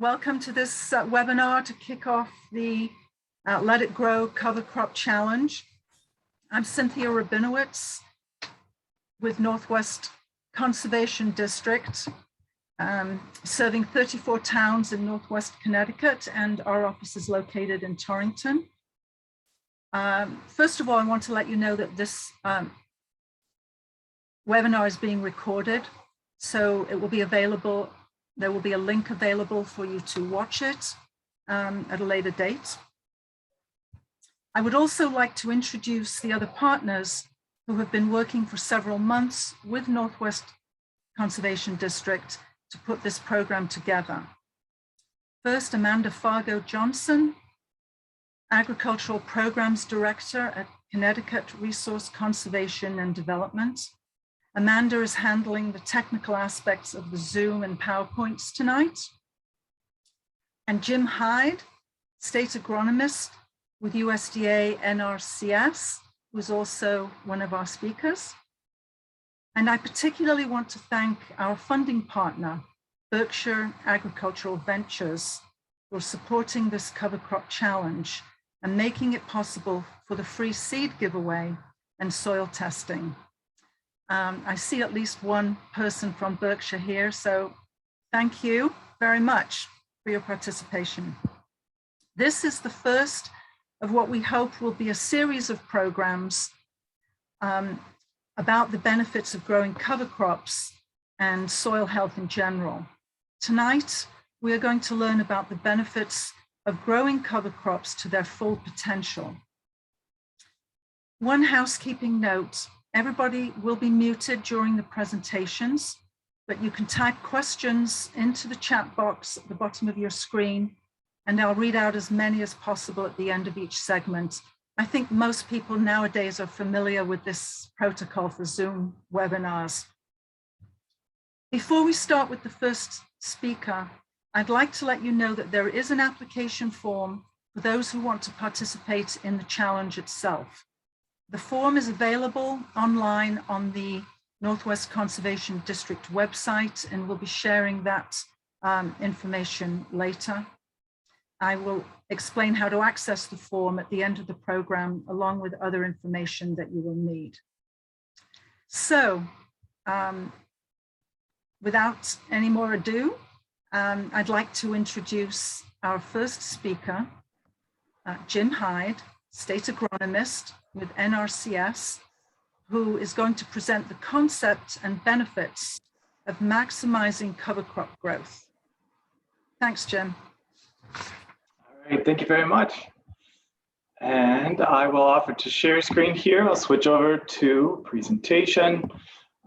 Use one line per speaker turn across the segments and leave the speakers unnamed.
Welcome to this webinar to kick off the Let It Grow Cover Crop Challenge. I'm Cynthia Rabinowitz with Northwest Conservation District, serving 34 towns in Northwest Connecticut, and our office is located in Torrington. First of all, I want to let you know that this webinar is being recorded, so it will be available. There will be a link available for you to watch it at a later date. I would also like to introduce the other partners who have been working for several months with Northwest Conservation District to put this program together. First, Amanda Fargo Johnson, Agricultural Programs Director at Connecticut Resource Conservation and Development. Amanda is handling the technical aspects of the Zoom and PowerPoints tonight. And Jim Hyde, State Agronomist with USDA NRCS, who is also one of our speakers. And I particularly want to thank our funding partner, Berkshire Agricultural Ventures, for supporting this cover crop challenge and making it possible for the free seed giveaway and soil testing. I see at least one person from Berkshire here, so thank you very much for your participation. This is the first of what we hope will be a series of programs about the benefits of growing cover crops and soil health in general. Tonight, we are going to learn about the benefits of growing cover crops to their full potential. One housekeeping note. Everybody will be muted during the presentations, but you can type questions into the chat box at the bottom of your screen, and I'll read out as many as possible at the end of each segment. I think most people nowadays are familiar with this protocol for Zoom webinars. Before we start with the first speaker, I'd like to let you know that there is an application form for those who want to participate in the challenge itself. The form is available online on the Northwest Conservation District website, and we'll be sharing that information later. I will explain how to access the form at the end of the program, along with other information that you will need. So, without any more ado, I'd like to introduce our first speaker, Jim Hyde, State Agronomist with NRCS, who is going to present the concept and benefits of maximizing cover crop growth. Thanks, Jim.
All right, thank you very much. And I will offer to share screen here. I'll switch over to presentation.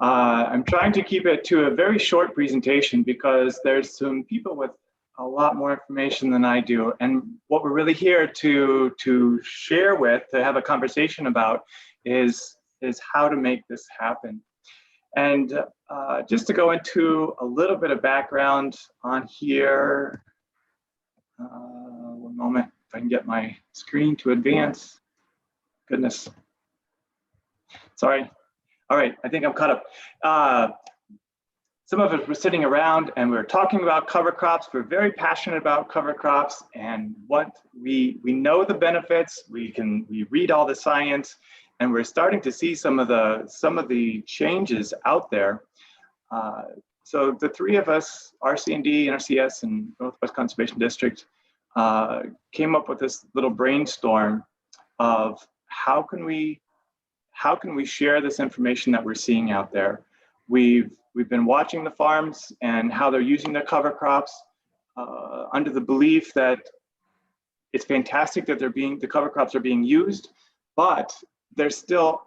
I'm trying to keep it to a very short presentation because there's some people with a lot more information than I do. And what we're really here to share with, to have a conversation about is how to make this happen. And just to go into a little bit of background on here, one moment, if I can get my screen to advance. Goodness, sorry. All right, I think I'm caught up. Some of us were sitting around and we were talking about cover crops. We're very passionate about cover crops, and what we know the benefits. We read all the science, and we're starting to see some of the changes out there. So the three of us, RC&D, NRCS, and Northwest Conservation District, came up with this little brainstorm of how can we share this information that we're seeing out there. We've been watching the farms and how they're using their cover crops under the belief that it's fantastic that the cover crops are being used, but there's still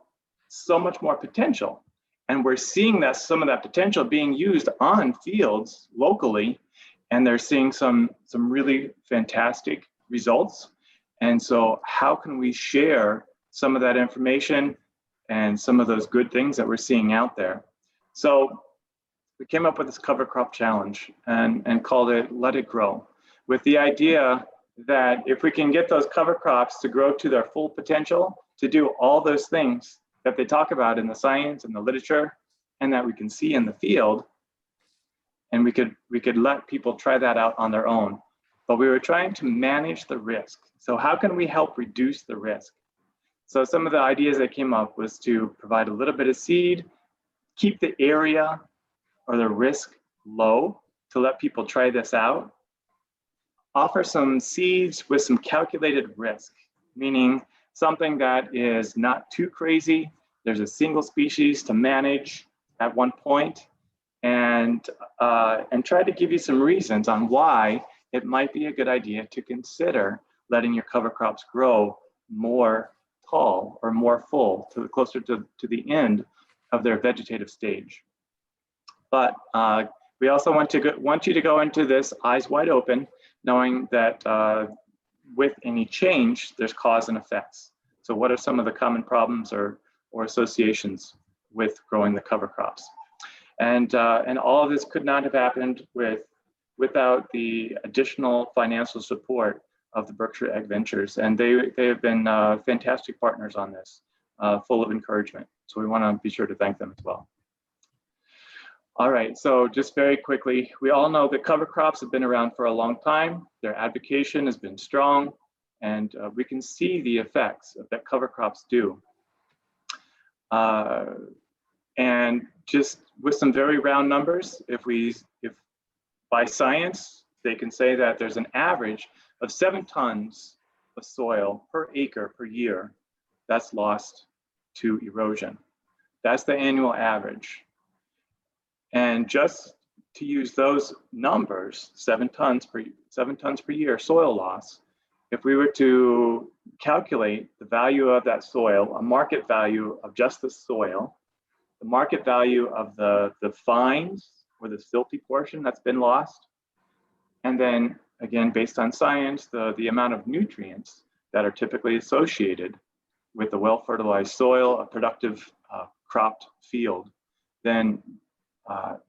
so much more potential. And we're seeing that some of that potential being used on fields locally, and they're seeing some really fantastic results. And so how can we share some of that information and some of those good things that we're seeing out there? So we came up with this cover crop challenge and called it Let It Grow, with the idea that if we can get those cover crops to grow to their full potential, to do all those things that they talk about in the science and the literature, and that we can see in the field, and we could let people try that out on their own. But we were trying to manage the risk. So how can we help reduce the risk? So some of the ideas that came up was to provide a little bit of seed, keep the area or the risk low to let people try this out, offer some seeds with some calculated risk, meaning something that is not too crazy. There's a single species to manage at one point, and try to give you some reasons on why it might be a good idea to consider letting your cover crops grow more tall or more full, to closer to the end of their vegetative stage. But we also want you to go into this eyes wide open, knowing that with any change, there's cause and effects. So what are some of the common problems or associations with growing the cover crops? And all of this could not have happened without the additional financial support of the Berkshire Ag Ventures. And they have been fantastic partners on this, full of encouragement. So we want to be sure to thank them as well. All right, so just very quickly, we all know that cover crops have been around for a long time. Their advocation has been strong, and we can see the effects that cover crops do. And just with some very round numbers, if by science, they can say that there's an average of 7 tons of soil per acre per year that's lost to erosion. That's the annual average. And just to use those numbers, 7 tons per year soil loss, if we were to calculate the value of that soil, a market value of just the soil, the market value of the fines or the silty portion that's been lost, and then again, based on science, the amount of nutrients that are typically associated with a well-fertilized soil, a productive cropped field, then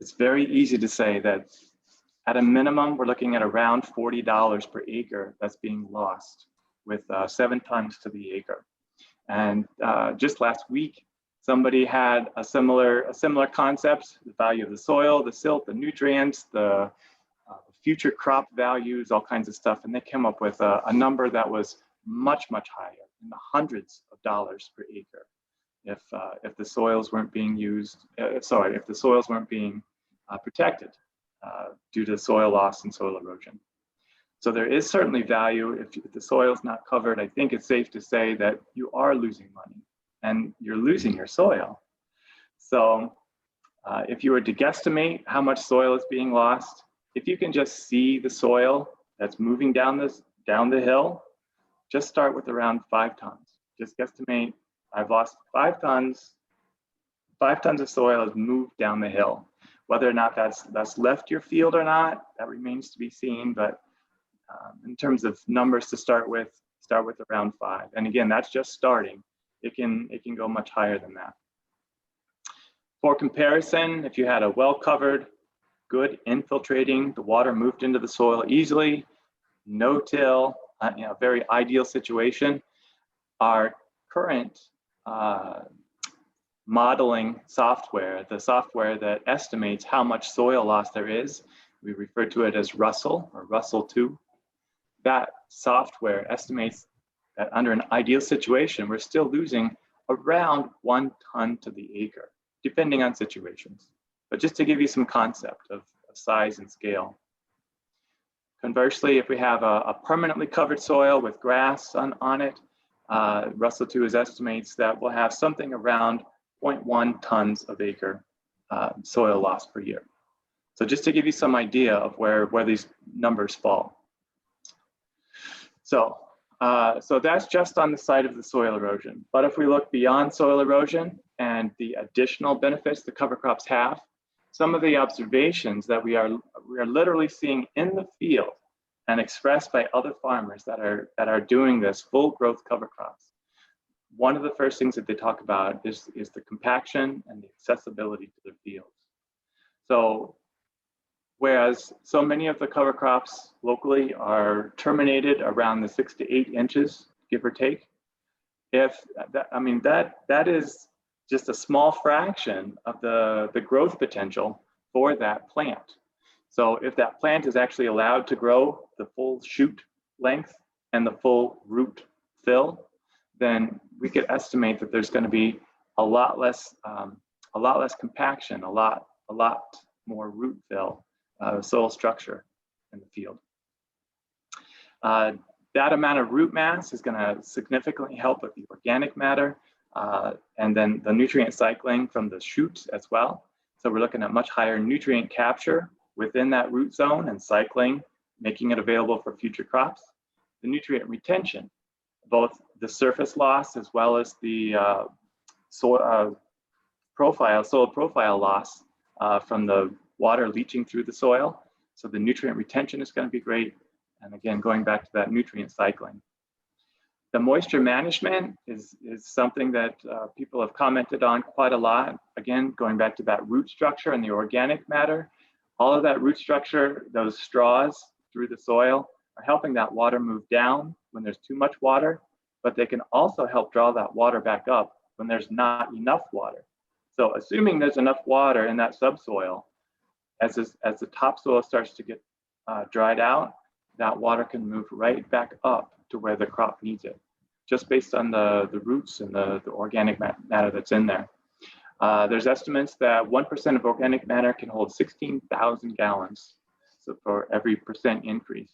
it's very easy to say that at a minimum, we're looking at around $40 per acre that's being lost with 7 tons to the acre. And just last week, somebody had a similar concept: the value of the soil, the silt, the nutrients, the future crop values, all kinds of stuff. And they came up with a number that was much, much higher, in the hundreds of dollars per acre, if the soils weren't being used, if the soils weren't being protected due to soil loss and soil erosion. So there is certainly value. If the soil's not covered, I think it's safe to say that you are losing money and you're losing your soil. So if you were to guesstimate how much soil is being lost, if you can just see the soil that's moving down the hill, just start with around 5 tons. Just guesstimate, I've lost 5 tons. 5 tons of soil has moved down the hill. Whether or not that's left your field or not, that remains to be seen. But in terms of numbers to start with around 5. And again, that's just starting. It can go much higher than that. For comparison, if you had a well-covered, good infiltrating, the water moved into the soil easily, no-till, very ideal situation, our current modeling software, the software that estimates how much soil loss there is, we refer to it as Russell or Russell 2. That software estimates that under an ideal situation, we're still losing around 1 ton to the acre, depending on situations. But just to give you some concept of size and scale. Conversely, if we have a permanently covered soil with grass on it, Russell 2 estimates that we'll have something around 0.1 tons of acre soil loss per year. So just to give you some idea of where these numbers fall. So that's just on the side of the soil erosion. But if we look beyond soil erosion and the additional benefits the cover crops have, some of the observations that we are literally seeing in the field and expressed by other farmers that are doing this full growth cover crops. One of the first things that they talk about is the compaction and the accessibility to their fields. So whereas so many of the cover crops locally are terminated around the 6 to 8 inches, give or take, that is just a small fraction of the growth potential for that plant. So if that plant is actually allowed to grow the full shoot length and the full root fill, then we could estimate that there's going to be a lot less compaction, a lot more root fill, soil structure in the field. That amount of root mass is going to significantly help with the organic matter, and then the nutrient cycling from the shoots as well. So we're looking at much higher nutrient capture within that root zone and cycling, making it available for future crops. The nutrient retention, both the surface loss as well as the soil profile loss from the water leaching through the soil. So the nutrient retention is going to be great. And again, going back to that nutrient cycling. The moisture management is something that people have commented on quite a lot. Again, going back to that root structure and the organic matter, all of that root structure, those straws through the soil are helping that water move down when there's too much water, but they can also help draw that water back up when there's not enough water. So assuming there's enough water in that subsoil, as the topsoil starts to get dried out, that water can move right back up to where the crop needs it, just based on the roots and the organic matter that's in there. There's estimates that 1% of organic matter can hold 16,000 gallons, so for every percent increase.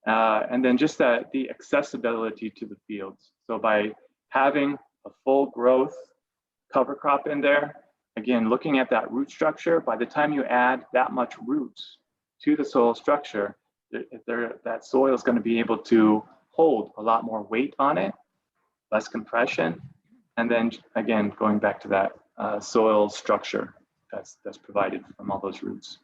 And then just the accessibility to the fields. So by having a full growth cover crop in there, again, looking at that root structure, by the time you add that much roots to the soil structure, that soil is going to be able to hold a lot more weight on it, less compression, and then again, going back to that soil structure that's provided from all those roots.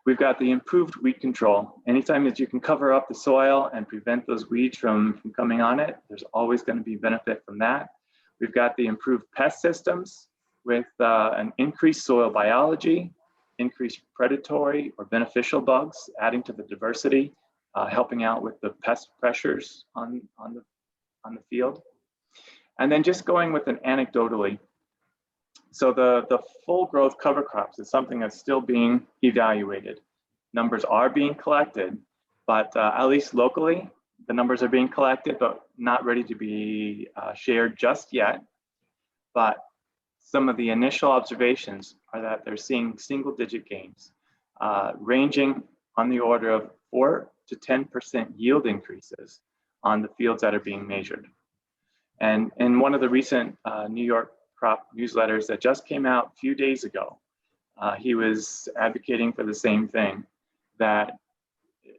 We've got the improved weed control. Anytime that you can cover up the soil and prevent those weeds from coming on it, there's always going to be benefit from that. We've got the improved pest systems with an increased soil biology, increased predatory or beneficial bugs, adding to the diversity, helping out with the pest pressures on the field. And then just going with an anecdotally, so the full growth cover crops is something that's still being evaluated. Numbers are being collected, but at least locally, the numbers are being collected, but not ready to be shared just yet. But some of the initial observations are that they're seeing single-digit gains, ranging on the order of 4 to 10% yield increases on the fields that are being measured. And in one of the recent New York crop newsletters that just came out a few days ago, he was advocating for the same thing, that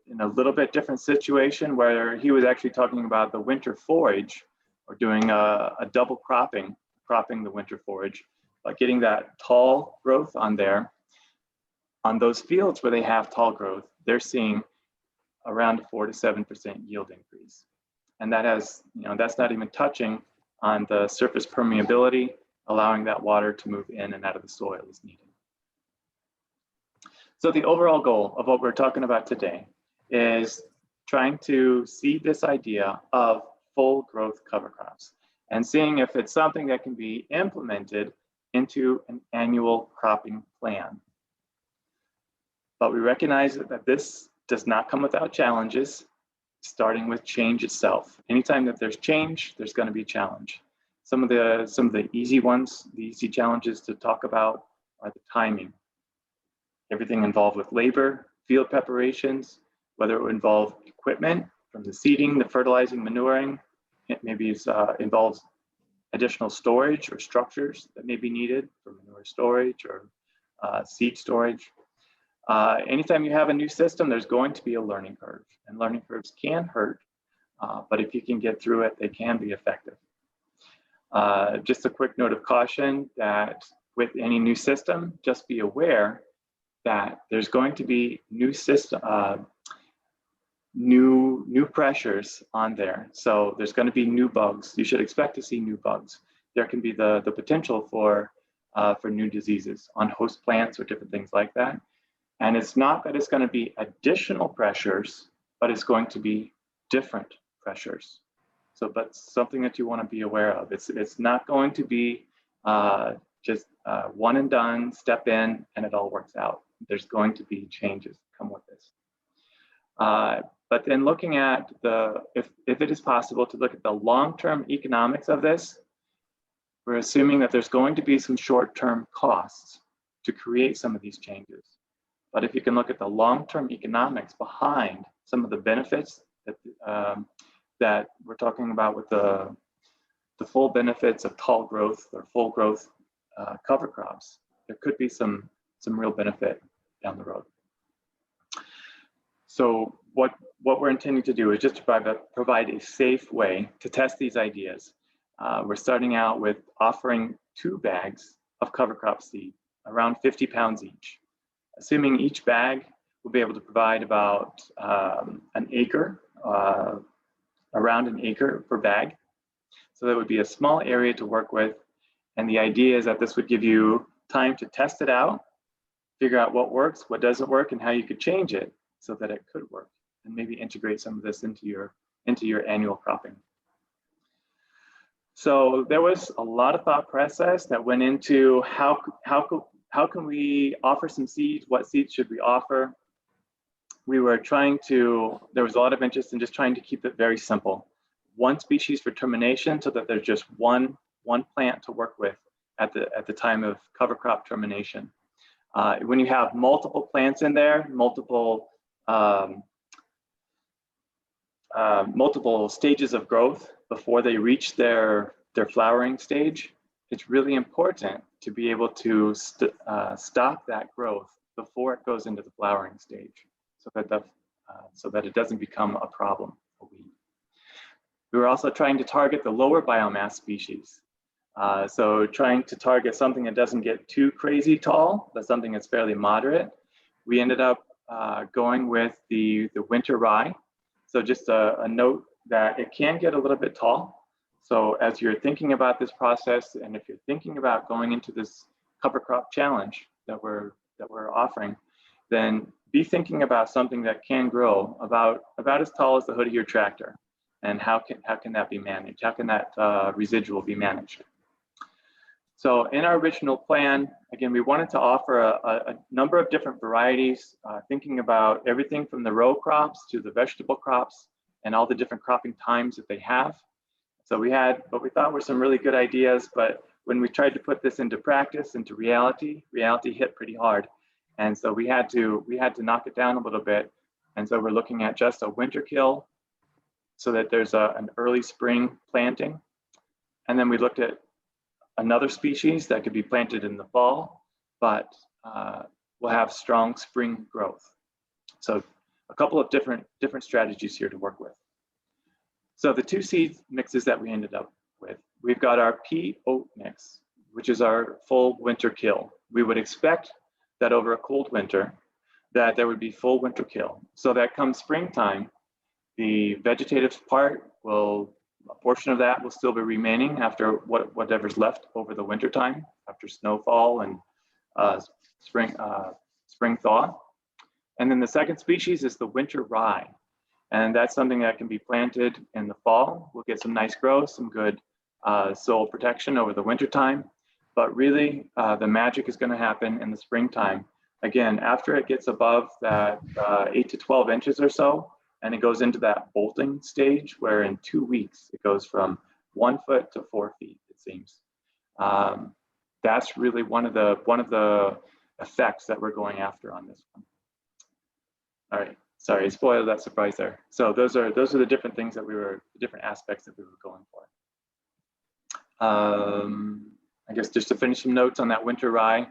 in a little bit different situation where he was actually talking about the winter forage, or doing a double cropping the winter forage, but getting that tall growth on there. On those fields where they have tall growth, they're seeing around 4 to 7% yield increase. And that has, that's not even touching on the surface permeability, allowing that water to move in and out of the soil as needed. So the overall goal of what we're talking about today is trying to see this idea of full growth cover crops and seeing if it's something that can be implemented into an annual cropping plan. But we recognize that this does not come without challenges, starting with change itself. Anytime that there's change, there's going to be challenge. Some of the easy ones, the easy challenges to talk about are the timing. Everything involved with labor, field preparations, whether it would involve equipment from the seeding, the fertilizing, manuring. It maybe involves additional storage or structures that may be needed for manure storage or seed storage. Anytime you have a new system, there's going to be a learning curve, and learning curves can hurt, but if you can get through it, they can be effective. Just a quick note of caution that with any new system, just be aware that there's going to be new pressures on there. So there's going to be new bugs. You should expect to see new bugs. There can be the potential for new diseases on host plants or different things like that. And it's not that it's going to be additional pressures, but it's going to be different pressures. So that's something that you want to be aware of. It's not going to be just one and done, step in, and it all works out. there's going to be changes that come with this. But then looking at if it is possible to look at the long-term economics of this, we're assuming that there's going to be some short-term costs to create some of these changes. But if you can look at the long-term economics behind some of the benefits that we're talking about with the full benefits of tall growth or full growth cover crops, there could be some real benefit down the road. So what we're intending to do is just to provide a safe way to test these ideas. We're starting out with offering 2 bags of cover crop seed, around 50 pounds each. Assuming each bag will be able to provide about an acre, around an acre per bag. So that would be a small area to work with. And the idea is that this would give you time to test it out, figure out what works, what doesn't work, and how you could change it so that it could work, and maybe integrate some of this into your annual cropping. So there was a lot of thought process that went into how can we offer some seeds? What seeds should we offer? There was a lot of interest in just trying to keep it very simple. 1 species for termination, so that there's just one plant to work with at the time of cover crop termination. When you have multiple plants in there, multiple stages of growth before they reach their flowering stage, it's really important to be able to stop that growth before it goes into the flowering stage, so that it doesn't become a problem, a weed. We were also trying to target the lower biomass species. So trying to target something that doesn't get too crazy tall, but something that's fairly moderate. We ended up going with the winter rye. So just a note that it can get a little bit tall. So as you're thinking about this process, and if you're thinking about going into this cover crop challenge that we're offering, then be thinking about something that can grow about as tall as the hood of your tractor. And how can that be managed? How can that residual be managed? So in our original plan, again, we wanted to offer a number of different varieties, thinking about everything from the row crops to the vegetable crops and all the different cropping times that they have. So we had what we thought were some really good ideas, but when we tried to put this into practice, into reality hit pretty hard. And so we had to knock it down a little bit. And so we're looking at just a winter kill so that there's an early spring planting. And then we looked at another species that could be planted in the fall, but will have strong spring growth. So a couple of different strategies here to work with. So the 2 seed mixes that we ended up with, we've got our pea oat mix, which is our full winter kill. We would expect that over a cold winter, that there would be full winter kill. So that come springtime, the vegetative part a portion of that will still be remaining after whatever's left over the winter time, after snowfall and spring thaw. And then the second species is the winter rye. And that's something that can be planted in the fall. We'll get some nice growth, some good soil protection over the winter time. But really, the magic is going to happen in the springtime. Again, after it gets above that 8 to 12 inches or so, and it goes into that bolting stage where in 2 weeks, it goes from 1 foot to 4 feet, it seems. That's really one of the effects that we're going after on this one. All right, sorry, spoiled that surprise there. So those are the different things that the different aspects that we were going for. I guess just to finish some notes on that winter rye,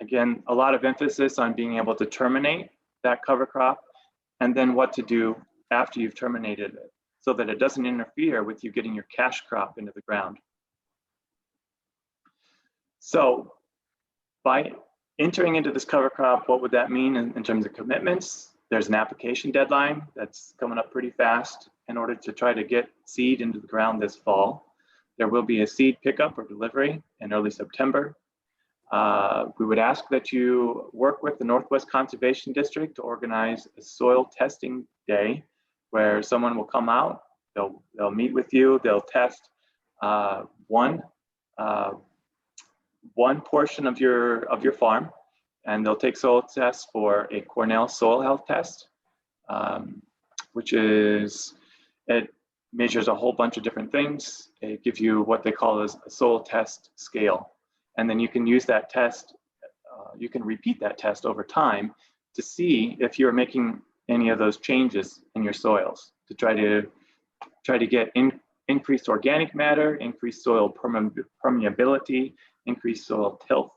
again, a lot of emphasis on being able to terminate that cover crop, and then what to do after you've terminated it so that it doesn't interfere with you getting your cash crop into the ground. So by entering into this cover crop, what would that mean in terms of commitments? There's an application deadline that's coming up pretty fast in order to try to get seed into the ground this fall. There will be a seed pickup or delivery in early September. We would ask that you work with the Northwest Conservation District to organize a soil testing day where someone will come out, they'll meet with you, they'll test one portion of your farm, and they'll take soil tests for a Cornell soil health test, which is, it measures a whole bunch of different things. It gives you what they call a soil test scale. And then you can use that test, you can repeat that test over time to see if you're making any of those changes in your soils, to try to get increased organic matter, increased soil permeability, increased soil tilth.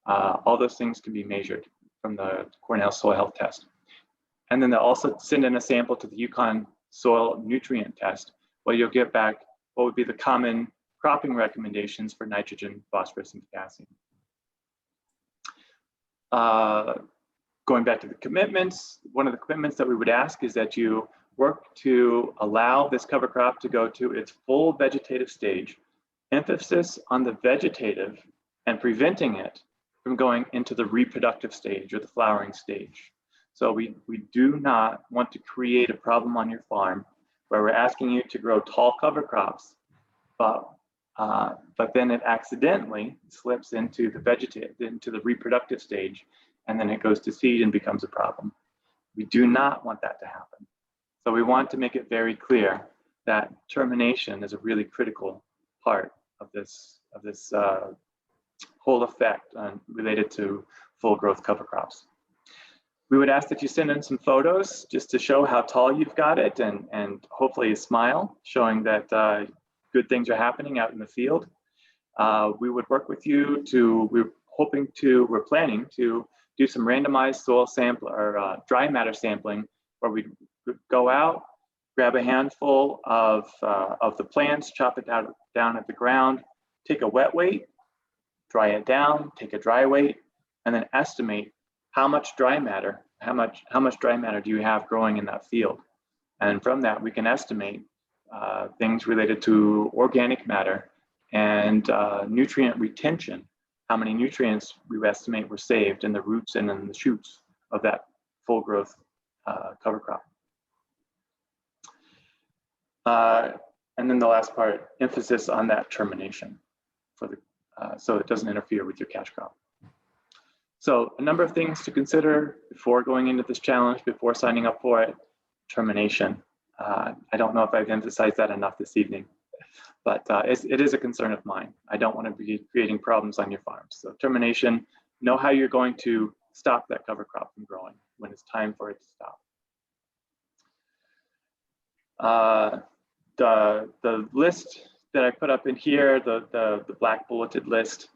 All those things can be measured from the Cornell soil health test. And then they'll also send in a sample to the Yukon soil nutrient test, where you'll get back what would be the common cropping recommendations for nitrogen, phosphorus, and potassium. Going back to the commitments, one of the commitments that we would ask is that you work to allow this cover crop to go to its full vegetative stage, emphasis on the vegetative and preventing it from going into the reproductive stage or the flowering stage. So we do not want to create a problem on your farm where we're asking you to grow tall cover crops, but then it accidentally slips into the reproductive stage, and then it goes to seed and becomes a problem. We do not want that to happen. So we want to make it very clear that termination is a really critical part of this whole effect related to full growth cover crops. We would ask that you send in some photos just to show how tall you've got it, and hopefully a smile showing that good things are happening out in the field. We would work with you we're planning to do some randomized soil sample or dry matter sampling, where we go out, grab a handful of the plants, chop it down at the ground, take a wet weight, dry it down, take a dry weight, and then estimate how much dry matter do you have growing in that field. And from that, we can estimate things related to organic matter and nutrient retention, how many nutrients we estimate were saved in the roots and in the shoots of that full growth cover crop. And then the last part, emphasis on that termination for the so it doesn't interfere with your cash crop. So a number of things to consider before going into this challenge, before signing up for it. Termination. I don't know if I've emphasized that enough this evening, but it is a concern of mine. I don't want to be creating problems on your farms. So termination, know how you're going to stop that cover crop from growing when it's time for it to stop. The list that I put up in here, the black bulleted list,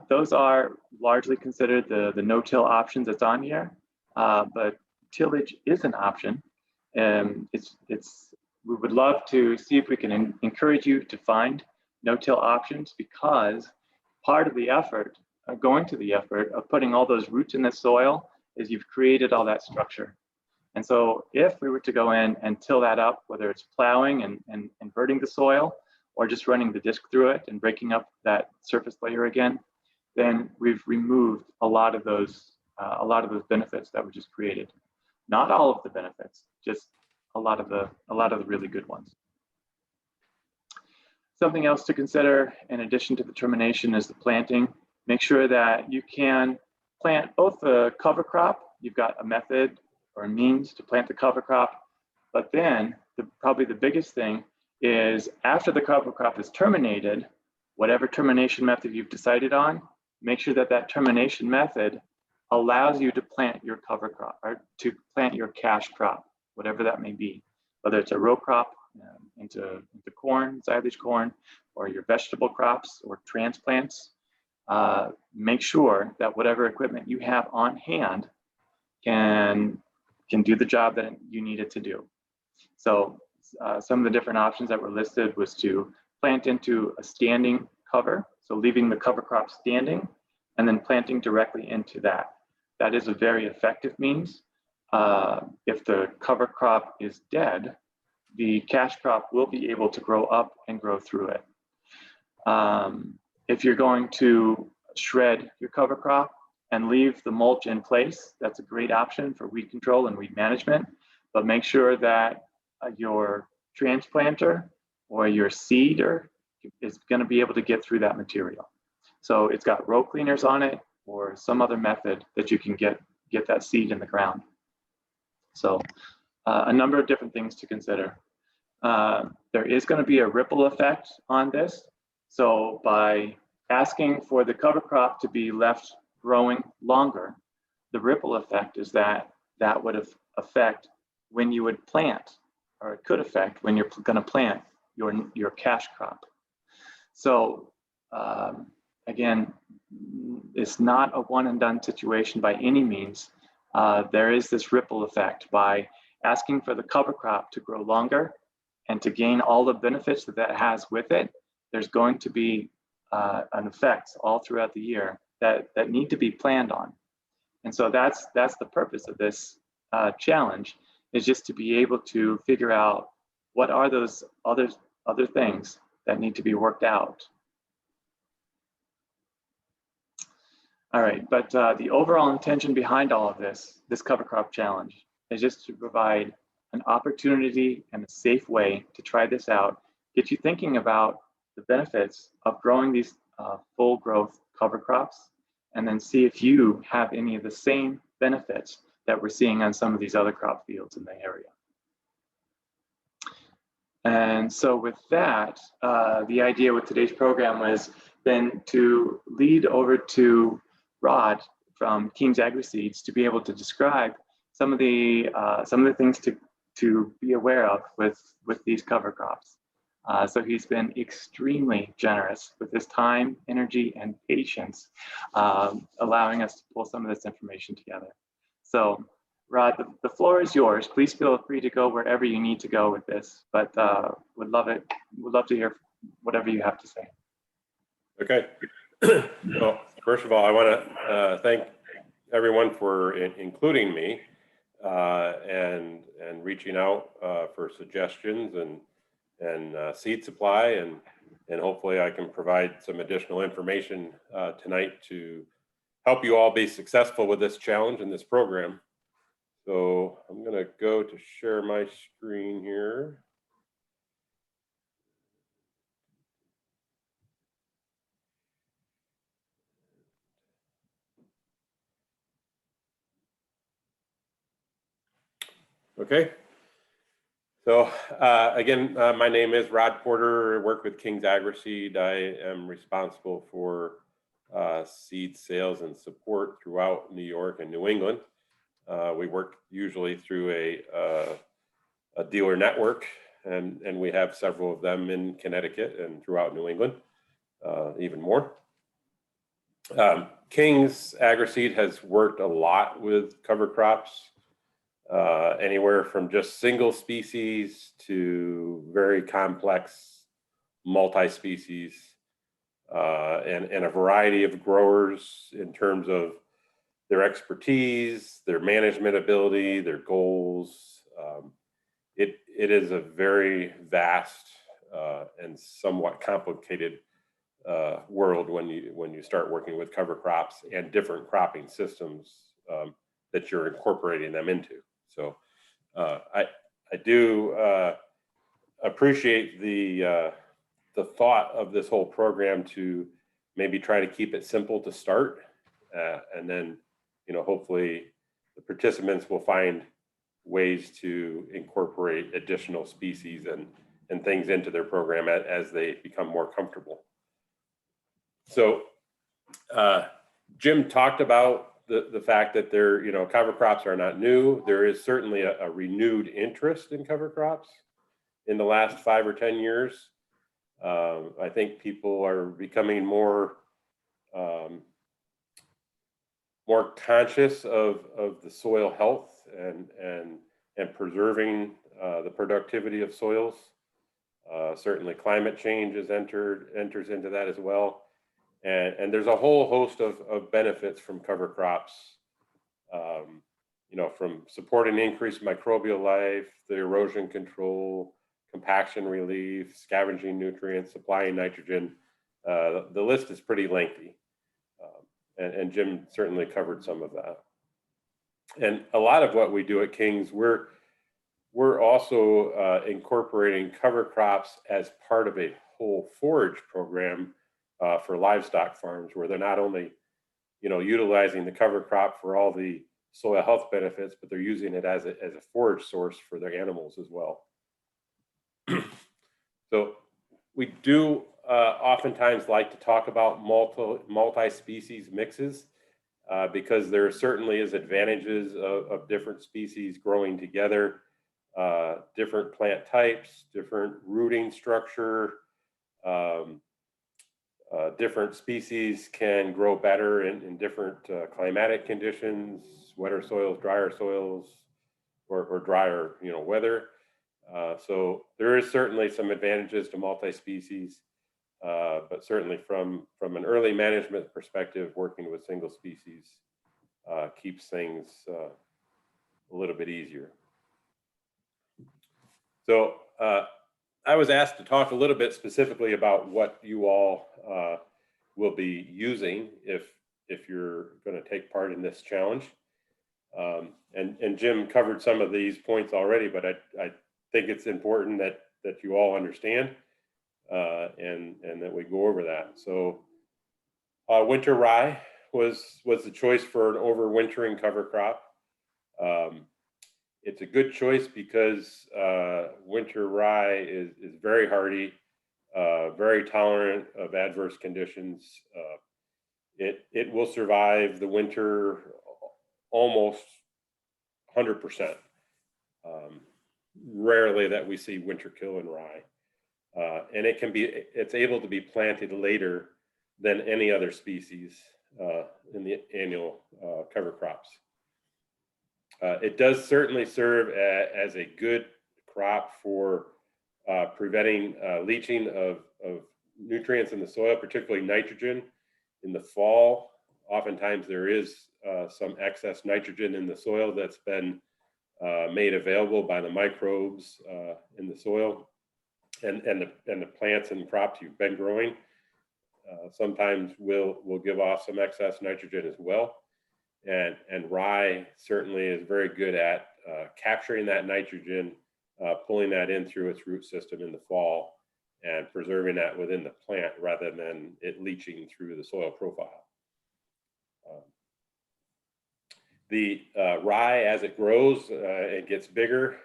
those are largely considered the no-till options that's on here, but tillage is an option. And we would love to see if we can encourage you to find no-till options, because part of the effort, going to the effort of putting all those roots in the soil, is you've created all that structure. And so if we were to go in and till that up, whether it's plowing and inverting the soil, or just running the disc through it and breaking up that surface layer again, then we've removed a lot of those benefits that were just created. Not all of the benefits, just a lot of the really good ones. Something else to consider in addition to the termination is the planting. Make sure that you can plant both the cover crop. You've got a method or a means to plant the cover crop, but then probably the biggest thing is after the cover crop is terminated, whatever termination method you've decided on, make sure that that termination method allows you to plant your cover crop or to plant your cash crop, whatever that may be, whether it's a row crop into corn, silage corn, or your vegetable crops or transplants. Make sure that whatever equipment you have on hand can do the job that you need it to do. So some of the different options that were listed was to plant into a standing cover, so leaving the cover crop standing and then planting directly into that. That is a very effective means. If the cover crop is dead, the cash crop will be able to grow up and grow through it. If you're going to shred your cover crop and leave the mulch in place, that's a great option for weed control and weed management, but make sure that your transplanter or your seeder is going to be able to get through that material. So it's got row cleaners on it. or some other method that you can get that seed in the ground. So a number of different things to consider. There is going to be a ripple effect on this. So by asking for the cover crop to be left growing longer, the ripple effect is that would affect when you would plant, or it could affect when you're going to plant your cash crop. So again, it's not a one and done situation by any means. There is this ripple effect by asking for the cover crop to grow longer and to gain all the benefits that has with it. There's going to be an effect all throughout the year that need to be planned on. And so that's the purpose of this challenge, is just to be able to figure out what are those other things that need to be worked out. All right, but the overall intention behind all of this cover crop challenge, is just to provide an opportunity and a safe way to try this out, get you thinking about the benefits of growing these full growth cover crops, and then see if you have any of the same benefits that we're seeing on some of these other crop fields in the area. And so with that, the idea with today's program was then to lead over to Rod from King's Agri-Seeds to be able to describe some of the things to be aware of with these cover crops. So he's been extremely generous with his time, energy, and patience, allowing us to pull some of this information together. So Rod, the floor is yours. Please feel free to go wherever you need to go with this, but would love to hear whatever you have to say.
Okay. Well, first of all, I want to thank everyone for including me and reaching out for suggestions and seed supply, and hopefully I can provide some additional information tonight to help you all be successful with this challenge and this program. So I'm going to go to share my screen here. Okay. So again, my name is Rod Porter. I work with King's Agri-Seed. I am responsible for seed sales and support throughout New York and New England. We work usually through a dealer network, and we have several of them in Connecticut and throughout New England, even more. King's Agri-Seed has worked a lot with cover crops, anywhere from just single species to very complex multi-species, and a variety of growers in terms of their expertise, their management ability, their goals. It is a very vast and somewhat complicated world when you start working with cover crops and different cropping systems that you're incorporating them into. So I do appreciate the thought of this whole program to maybe try to keep it simple to start, and then hopefully the participants will find ways to incorporate additional species and things into their program as they become more comfortable. So Jim talked about the fact that cover crops are not new. There is certainly a renewed interest in cover crops in the last 5 or 10 years. I think people are becoming more conscious of the soil health and preserving the productivity of soils. Certainly climate change enters into that as well. And there's a whole host of benefits from cover crops, from supporting increased microbial life, the erosion control, compaction relief, scavenging nutrients, supplying nitrogen. The list is pretty lengthy. And Jim certainly covered some of that. And a lot of what we do at King's, we're also incorporating cover crops as part of a whole forage program for livestock farms, where they're not only utilizing the cover crop for all the soil health benefits, but they're using it as a forage source for their animals as well. So we do oftentimes like to talk about multi-species mixes because there certainly is advantages of different species growing together, different plant types, different rooting structure. Different species can grow better in different climatic conditions, wetter soils, drier soils, or drier, weather. So there is certainly some advantages to multi-species, but certainly from an early management perspective, working with single species keeps things a little bit easier. So I was asked to talk a little bit specifically about what you all will be using if you're going to take part in this challenge. And Jim covered some of these points already, but I think it's important that you all understand and that we go over that. So winter rye was the choice for an overwintering cover crop. It's a good choice because winter rye is very hardy, very tolerant of adverse conditions. It will survive the winter almost 100%. Rarely that we see winter kill in rye. And it's able to be planted later than any other species in the annual cover crops. It does certainly serve as a good crop for preventing leaching of nutrients in the soil, particularly nitrogen. In the fall, oftentimes there is some excess nitrogen in the soil that's been made available by the microbes in the soil and the plants and crops you've been growing. Sometimes will give off some excess nitrogen as well. And rye certainly is very good at capturing that nitrogen, pulling that in through its root system in the fall and preserving that within the plant rather than it leaching through the soil profile. The rye, as it grows, it gets bigger.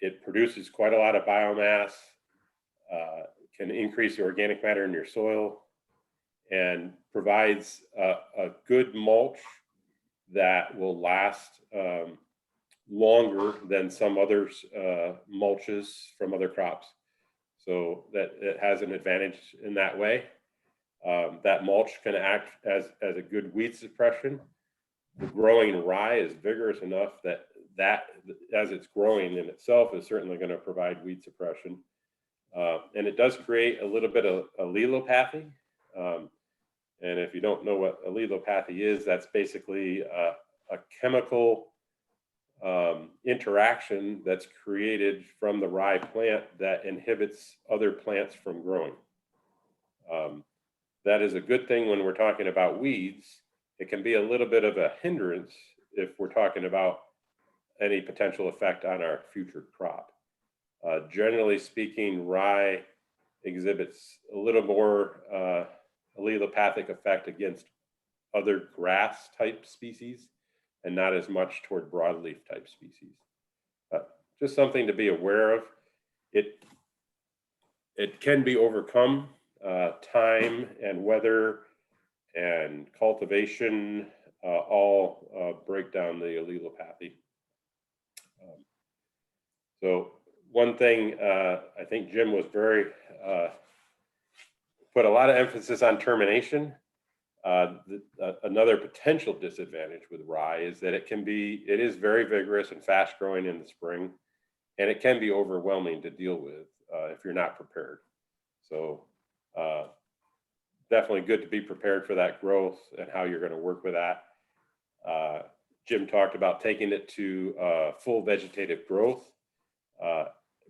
It produces quite a lot of biomass, can increase the organic matter in your soil, and provides a good mulch that will last longer than some other mulches from other crops. So that it has an advantage in that way. That mulch can act as a good weed suppression. The growing rye is vigorous enough that as it's growing in itself is certainly going to provide weed suppression. And it does create a little bit of allelopathy. And if you don't know what allelopathy is, that's basically a chemical interaction that's created from the rye plant that inhibits other plants from growing. That is a good thing when we're talking about weeds. It can be a little bit of a hindrance if we're talking about any potential effect on our future crop. Generally speaking, rye exhibits a little more allelopathic effect against other grass type species and not as much toward broadleaf type species. Just something to be aware of. It can be overcome. Time and weather and cultivation all break down the allelopathy. So one thing I think Jim was very put a lot of emphasis on termination. Another potential disadvantage with rye is that it is very vigorous and fast growing in the spring, and it can be overwhelming to deal with if you're not prepared. So definitely good to be prepared for that growth and how you're going to work with that. Jim talked about taking it to full vegetative growth.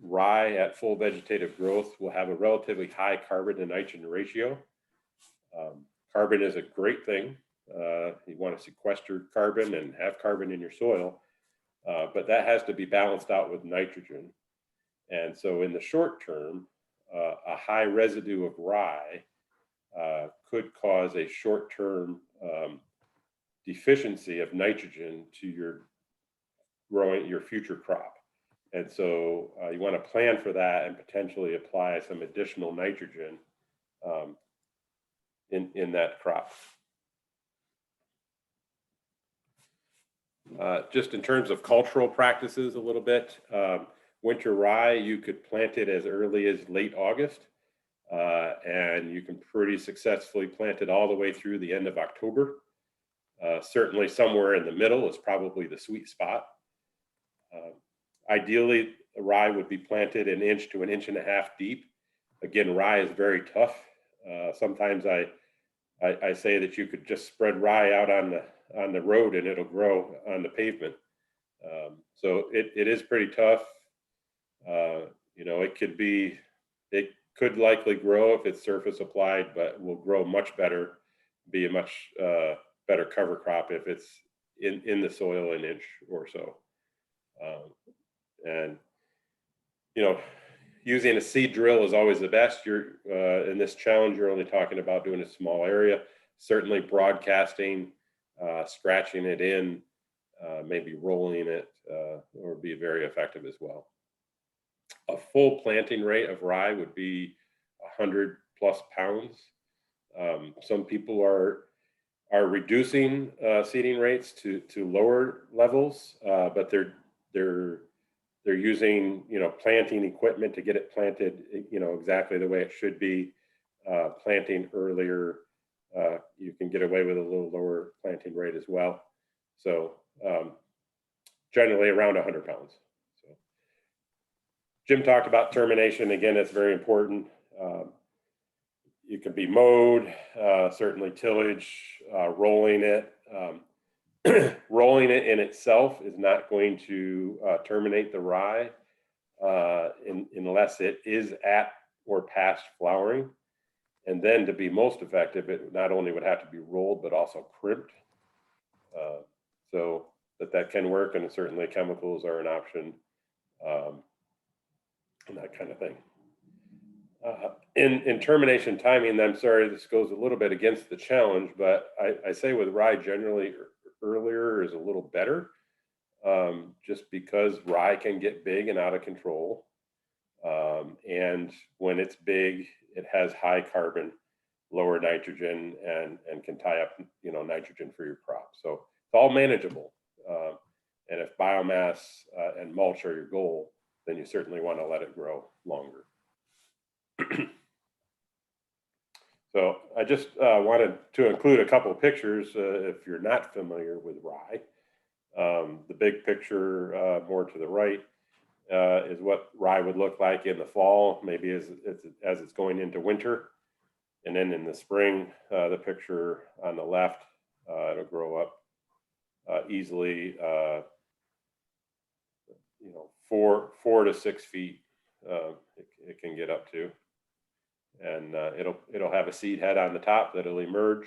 Rye at full vegetative growth will have a relatively high carbon to nitrogen ratio. Carbon is a great thing. You want to sequester carbon and have carbon in your soil, but that has to be balanced out with nitrogen. And so in the short term, a high residue of rye could cause a short-term deficiency of nitrogen to your future crop. And so you want to plan for that and potentially apply some additional nitrogen in that crop. Just in terms of cultural practices a little bit, winter rye, you could plant it as early as late August, and you can pretty successfully plant it all the way through the end of October. Certainly somewhere in the middle is probably the sweet spot. Ideally, rye would be planted 1 inch to 1.5 inches deep. Again, rye is very tough. Sometimes I say that you could just spread rye out on the road and it'll grow on the pavement. So it is pretty tough. You know, it could likely grow if it's surface applied, but will grow much better, be a much better cover crop if it's in the soil 1 inch or so. And, you know, using a seed drill is always the best. You're in this challenge, you're only talking about doing a small area. Certainly broadcasting, scratching it in, maybe rolling it, or be very effective as well. A full planting rate of rye would be 100+ pounds. Some people are reducing seeding rates to lower levels, but they're using, you know, planting equipment to get it planted, you know, exactly the way it should be. Planting earlier, you can get away with a little lower planting rate as well. So generally around 100 pounds. So Jim talked about termination. Again, it's very important. You can be mowed, certainly tillage, rolling it. Rolling it in itself is not going to terminate the rye unless it is at or past flowering. And then to be most effective, it not only would have to be rolled, but also crimped. So that can work, and certainly chemicals are an option, and that kind of thing. In termination timing, I'm sorry, this goes a little bit against the challenge, but I say with rye generally earlier is a little better, just because rye can get big and out of control. And when it's big, it has high carbon, lower nitrogen, and can tie up, you know, nitrogen for your crop. So it's all manageable. And if biomass and mulch are your goal, then you certainly want to let it grow longer. So I just wanted to include a couple of pictures if you're not familiar with rye. The big picture more to the right is what rye would look like in the fall, maybe as it's going into winter. And then in the spring, the picture on the left, it'll grow up easily, you know, 4 to 6 feet it can get up to. And it'll have a seed head on the top that'll emerge.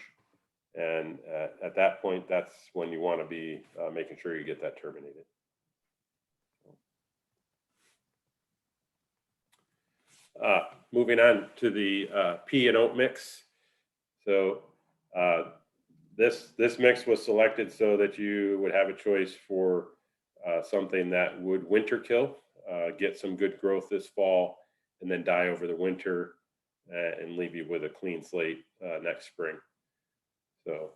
And at that point, that's when you want to be making sure you get that terminated. Moving on to the pea and oat mix. So this mix was selected so that you would have a choice for something that would winter kill, get some good growth this fall, and then die over the winter and leave you with a clean slate next spring. So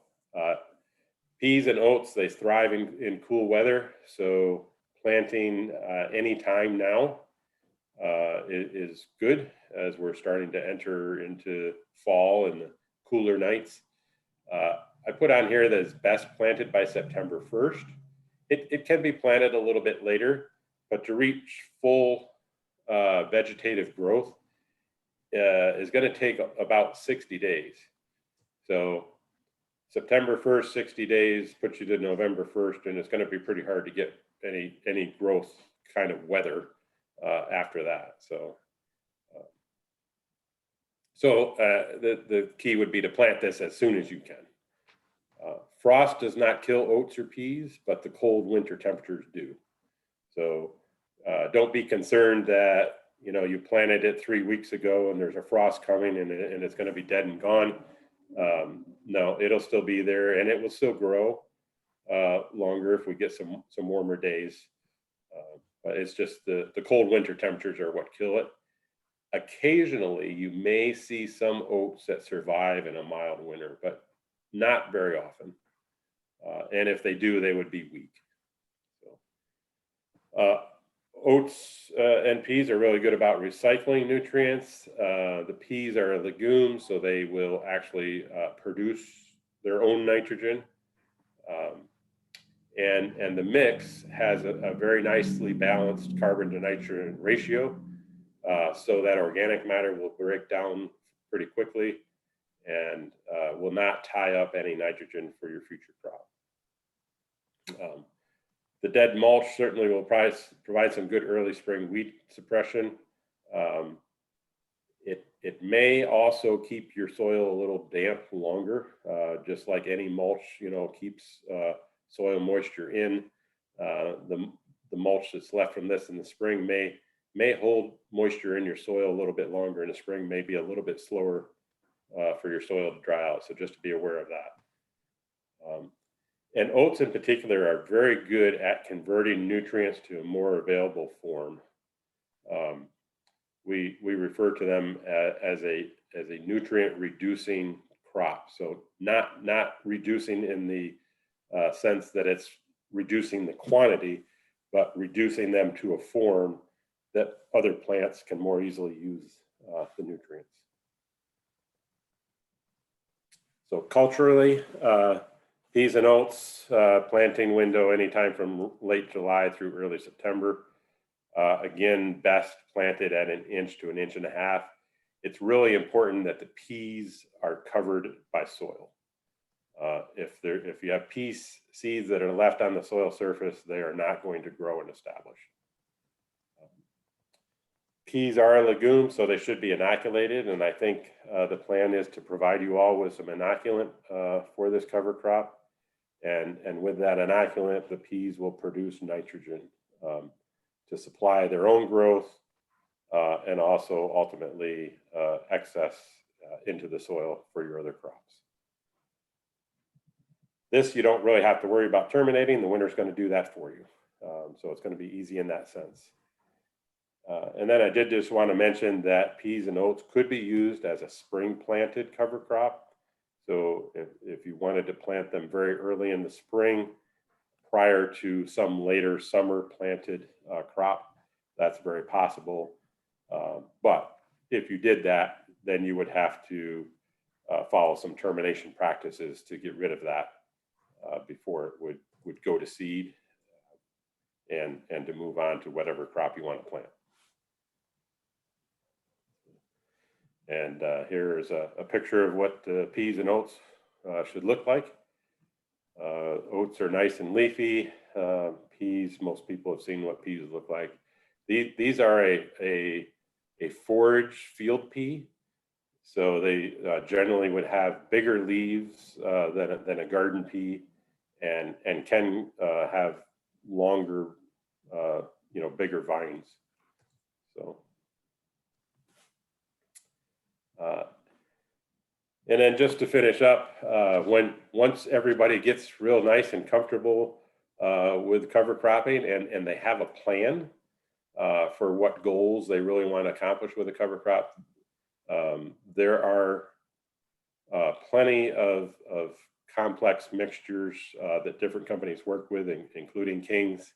peas and oats, they thrive in cool weather. So planting any time now is good as we're starting to enter into fall and the cooler nights. I put on here that it's best planted by September 1st. It can be planted a little bit later, but to reach full vegetative growth is going to take about 60 days. So September 1st, 60 days puts you to November 1st, and it's going to be pretty hard to get any growth kind of weather after that. So the key would be to plant this as soon as you can. Frost does not kill oats or peas, but the cold winter temperatures do. So don't be concerned that you know, you planted it 3 weeks ago and there's a frost coming and it's going to be dead and gone. No, it'll still be there and it will still grow longer if we get some warmer days. But it's just the cold winter temperatures are what kill it. Occasionally, you may see some oats that survive in a mild winter, but not very often. And if they do, they would be weak. So, oats and peas are really good about recycling nutrients. The peas are a legume, so they will actually produce their own nitrogen. And the mix has a very nicely balanced carbon to nitrogen ratio, so that organic matter will break down pretty quickly and will not tie up any nitrogen for your future crop. The dead mulch certainly will provide some good early spring weed suppression. It may also keep your soil a little damp longer, just like any mulch, you know, keeps soil moisture in. The mulch that's left from this in the spring may hold moisture in your soil a little bit longer in the spring, may be a little bit slower for your soil to dry out. So just to be aware of that. And oats in particular are very good at converting nutrients to a more available form. We refer to them as a nutrient reducing crop. So not reducing in the sense that it's reducing the quantity, but reducing them to a form that other plants can more easily use the nutrients. So culturally, peas and oats, planting window anytime from late July through early September. Again, best planted at 1 inch to 1.5 inches. It's really important that the peas are covered by soil. If you have pea seeds that are left on the soil surface, they are not going to grow and establish. Peas are a legume, so they should be inoculated, and I think the plan is to provide you all with some inoculant for this cover crop. And with that inoculant, the peas will produce nitrogen to supply their own growth and also ultimately excess into the soil for your other crops. This you don't really have to worry about terminating. The winter's going to do that for you. So it's going to be easy in that sense. And then I did just want to mention that peas and oats could be used as a spring planted cover crop. So if you wanted to plant them very early in the spring prior to some later summer planted crop, that's very possible. But if you did that, then you would have to follow some termination practices to get rid of that before it would go to seed and to move on to whatever crop you want to plant. And here is a picture of what the peas and oats should look like. Oats are nice and leafy. Peas, most people have seen what peas look like. These are a forage field pea. So they generally would have bigger leaves than a garden pea and can have longer, bigger vines. So. And then just to finish up, once everybody gets real nice and comfortable with cover cropping and they have a plan for what goals they really want to accomplish with a cover crop, there are plenty of complex mixtures that different companies work with, including King's.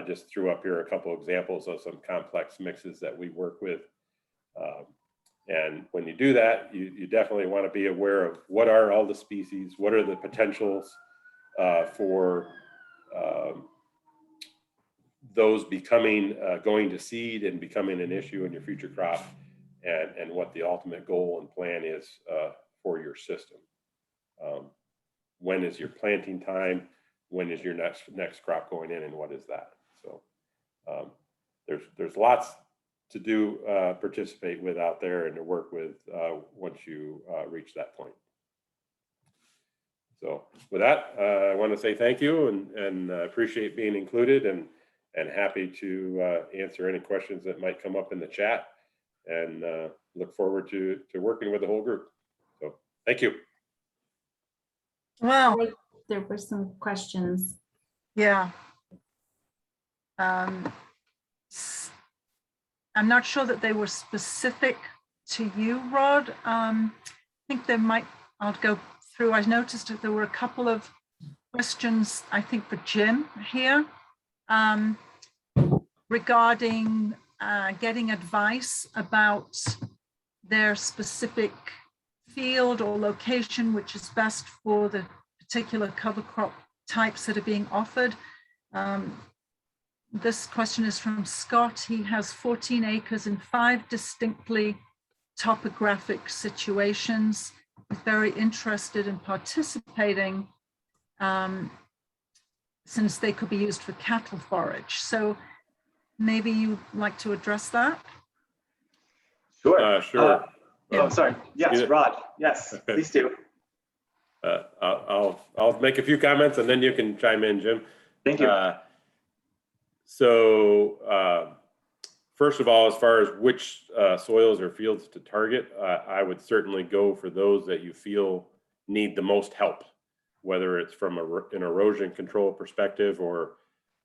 Just threw up here a couple examples of some complex mixes that we work with. And when you do that, you definitely want to be aware of what are all the species, what are the potentials for those becoming, going to seed and becoming an issue in your future crop, and what the ultimate goal and plan is for your system. When is your planting time? When is your next crop going in, and what is that? So there's lots to do, participate with out there and to work with once you reach that point. So with that, I want to say thank you and appreciate being included, and and happy to answer any questions that might come up in the chat, and look forward to working with the whole group. So thank you.
Wow.
There were some questions.
Yeah. I'm not sure that they were specific to you, Rod. I think there might, I'll go through. I noticed that there were a couple of questions, I think for Jim here, regarding getting advice about their specific field or location, which is best for the particular cover crop types that are being offered. This question is from Scott. He has 14 acres in 5 distinctly topographic situations. He's very interested in participating since they could be used for cattle forage. So maybe you'd like to address that?
Sure.
Sure.
Oh, sorry. Yes, Rod. Yes, please do.
I'll make a few comments and then you can chime in, Jim.
Thank you.
First of all, as far as which soils or fields to target, I would certainly go for those that you feel need the most help, whether it's from an erosion control perspective or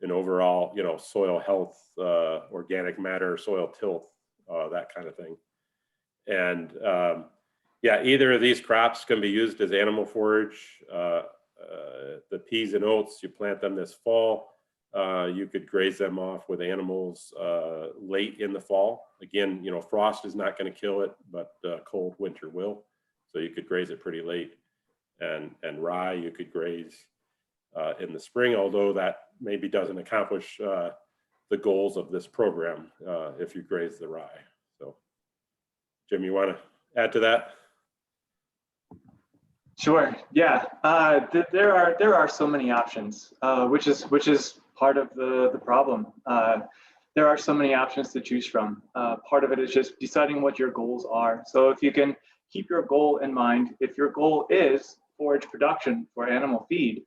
an overall, soil health, organic matter, soil tilth, that kind of thing. And yeah, either of these crops can be used as animal forage. The peas and oats, you plant them this fall. You could graze them off with animals late in the fall. Again, frost is not going to kill it, but cold winter will. So you could graze it pretty late. And rye you could graze in the spring, although that maybe doesn't accomplish the goals of this program if you graze the rye. So, Jim, you want to add to that?
Sure. Yeah. There are so many options, which is part of the problem. There are so many options to choose from. Part of it is just deciding what your goals are. So if you can keep your goal in mind, if your goal is forage production for animal feed,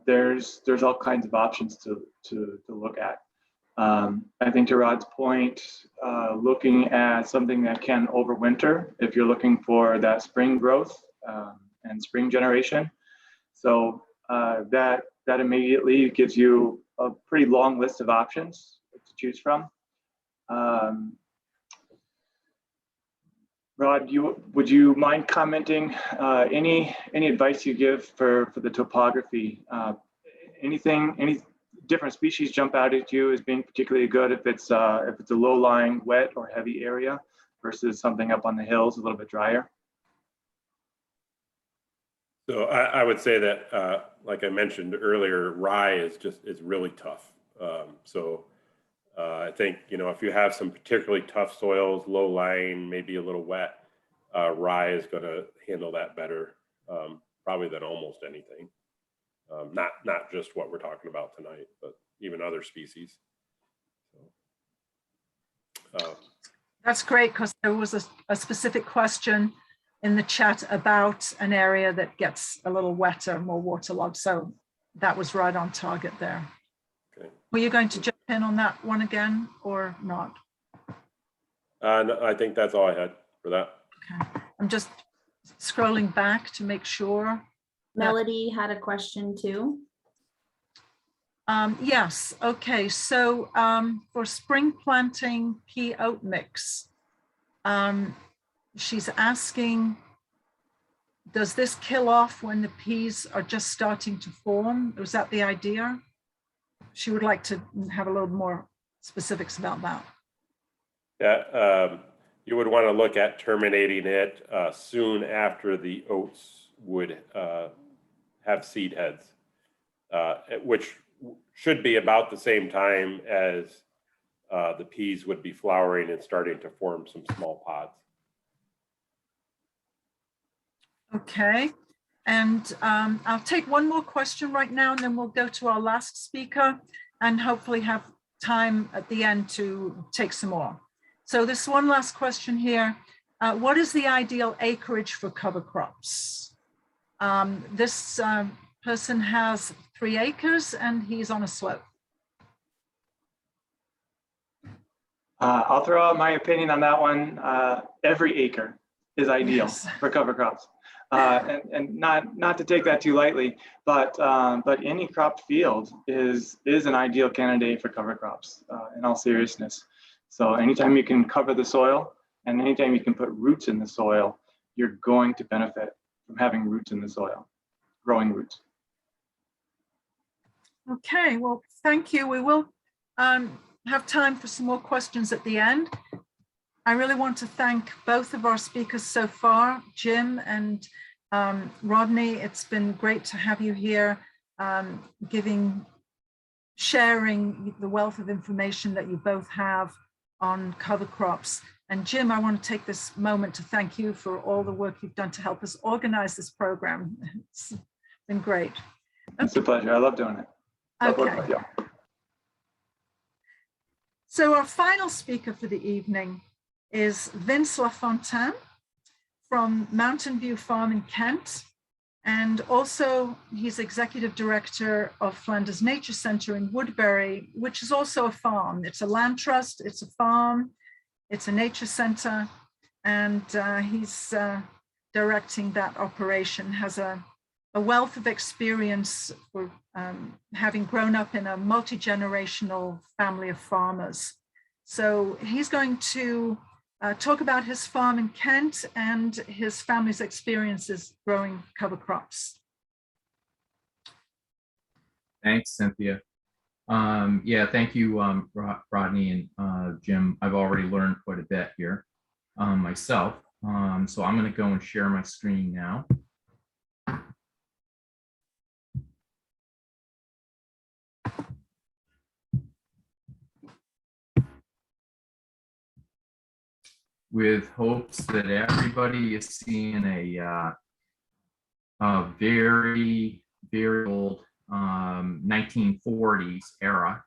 there's all kinds of options to look at. I think to Rod's point, looking at something that can overwinter if you're looking for that spring growth and spring generation. So that immediately gives you a pretty long list of options to choose from. Rod, would you mind commenting any advice you give for the topography? Any different species jump out at you as being particularly good if it's a low-lying, wet or heavy area versus something up on the hills a little bit drier?
So I would say that, like I mentioned earlier, rye is really tough. I think, if you have some particularly tough soils, low lying, maybe a little wet, rye is going to handle that better, probably than almost anything. Not just what we're talking about tonight, but even other species.
That's great, because there was a specific question in the chat about an area that gets a little wetter, more waterlogged. So that was right on target there.
Okay.
Were you going to jump in on that one again or not?
No, I think that's all I had for that.
Okay. I'm just scrolling back to make sure.
Melody had a question too.
Yes. Okay. So for spring planting pea oat mix, she's asking, does this kill off when the peas are just starting to form? Was that the idea? She would like to have a little more specifics about that.
Yeah, you would want to look at terminating it soon after the oats would have seed heads, which should be about the same time as the peas would be flowering and starting to form some small pods.
Okay, and I'll take one more question right now, and then we'll go to our last speaker and hopefully have time at the end to take some more. So this one last question here. What is the ideal acreage for cover crops? This person has 3 acres and he's on a slope.
I'll throw out my opinion on that one. Every acre is ideal
Yes.
for cover crops. And not to take that too lightly, but any cropped field is an ideal candidate for cover crops in all seriousness. So anytime you can cover the soil and anytime you can put roots in the soil, you're going to benefit from having roots in the soil, growing roots.
Okay, well, thank you. We will have time for some more questions at the end. I really want to thank both of our speakers so far, Jim and Rodney. It's been great to have you here, sharing the wealth of information that you both have on cover crops. And Jim, I want to take this moment to thank you for all the work you've done to help us organize this program. It's been great.
It's a pleasure. I love doing it. Love working
Okay.
with you.
So our final speaker for the evening is Vince LaFontaine from Mountain View Farm in Kent. And also he's executive director of Flanders Nature Center in Woodbury, which is also a farm. It's a land trust, it's a farm, it's a nature center, and he's directing that operation, has a wealth of experience for having grown up in a multi-generational family of farmers. So he's going to talk about his farm in Kent and his family's experiences growing cover crops.
Thanks, Cynthia. Yeah, thank you, Rodney and Jim. I've already learned quite a bit here myself. So I'm going to go and share my screen now. With hopes that everybody is seeing a very, very old 1940s era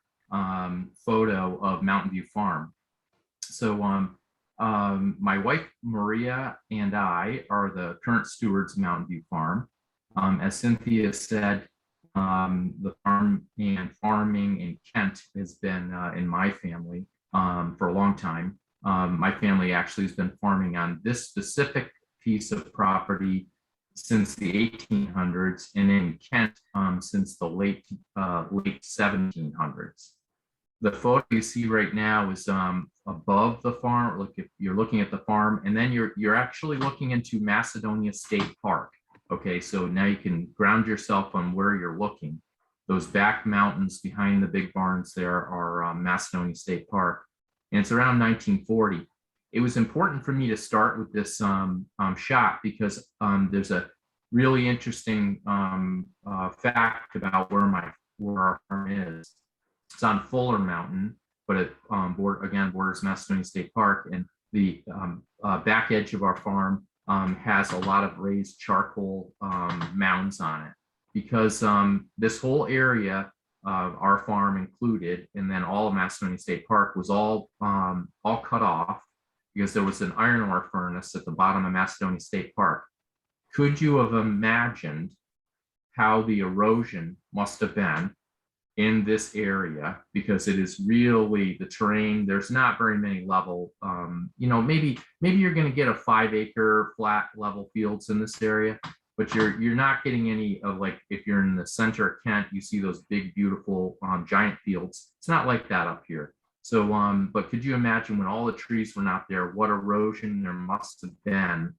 photo of Mountain View Farm. So my wife Maria and I are the current stewards of Mountain View Farm. As Cynthia said, the farm and farming in Kent has been in my family for a long time. My family actually has been farming on this specific piece of property since the 1800s, and in Kent since the late 1700s. The photo you see right now is above the farm. Look, if you're looking at the farm, and then you're actually looking into Macedonia State Park. Okay, so now you can ground yourself on where you're looking. Those back mountains behind the big barns there are Macedonia State Park. And it's around 1940. It was important for me to start with this shot because there's a really interesting fact about where our farm is. It's on Fuller Mountain, but it borders Macedonia State Park, and the back edge of our farm has a lot of raised charcoal mounds on it, because this whole area, our farm included, and then all of Macedonia State Park was all cut off because there was an iron ore furnace at the bottom of Macedonia State Park. Could you have imagined how the erosion must have been in this area? Because it is really the terrain. There's not very many level, maybe you're going to get a 5-acre flat level fields in this area, but you're not getting any of, like, if you're in the center of Kent, you see those big, beautiful giant fields. It's not like that up here. So, but could you imagine when all the trees were not there, what erosion there must have been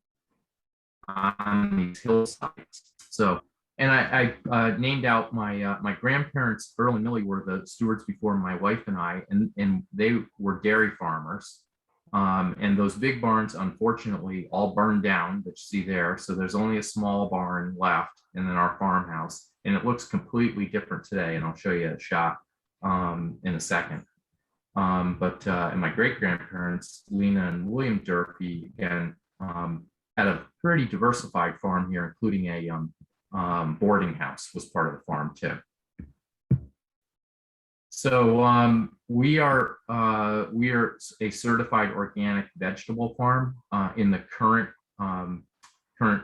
on these hillsides? So, and I named out my grandparents, Earl and Millie, were the stewards before my wife and I, and they were dairy farmers. And those big barns, unfortunately, all burned down that you see there. So there's only a small barn left, and then our farmhouse, and it looks completely different today. And I'll show you a shot in a second. And my great grandparents, Lena and William Durfee, again, had a pretty diversified farm here, including a boarding house was part of the farm too. So we are a certified organic vegetable farm in the current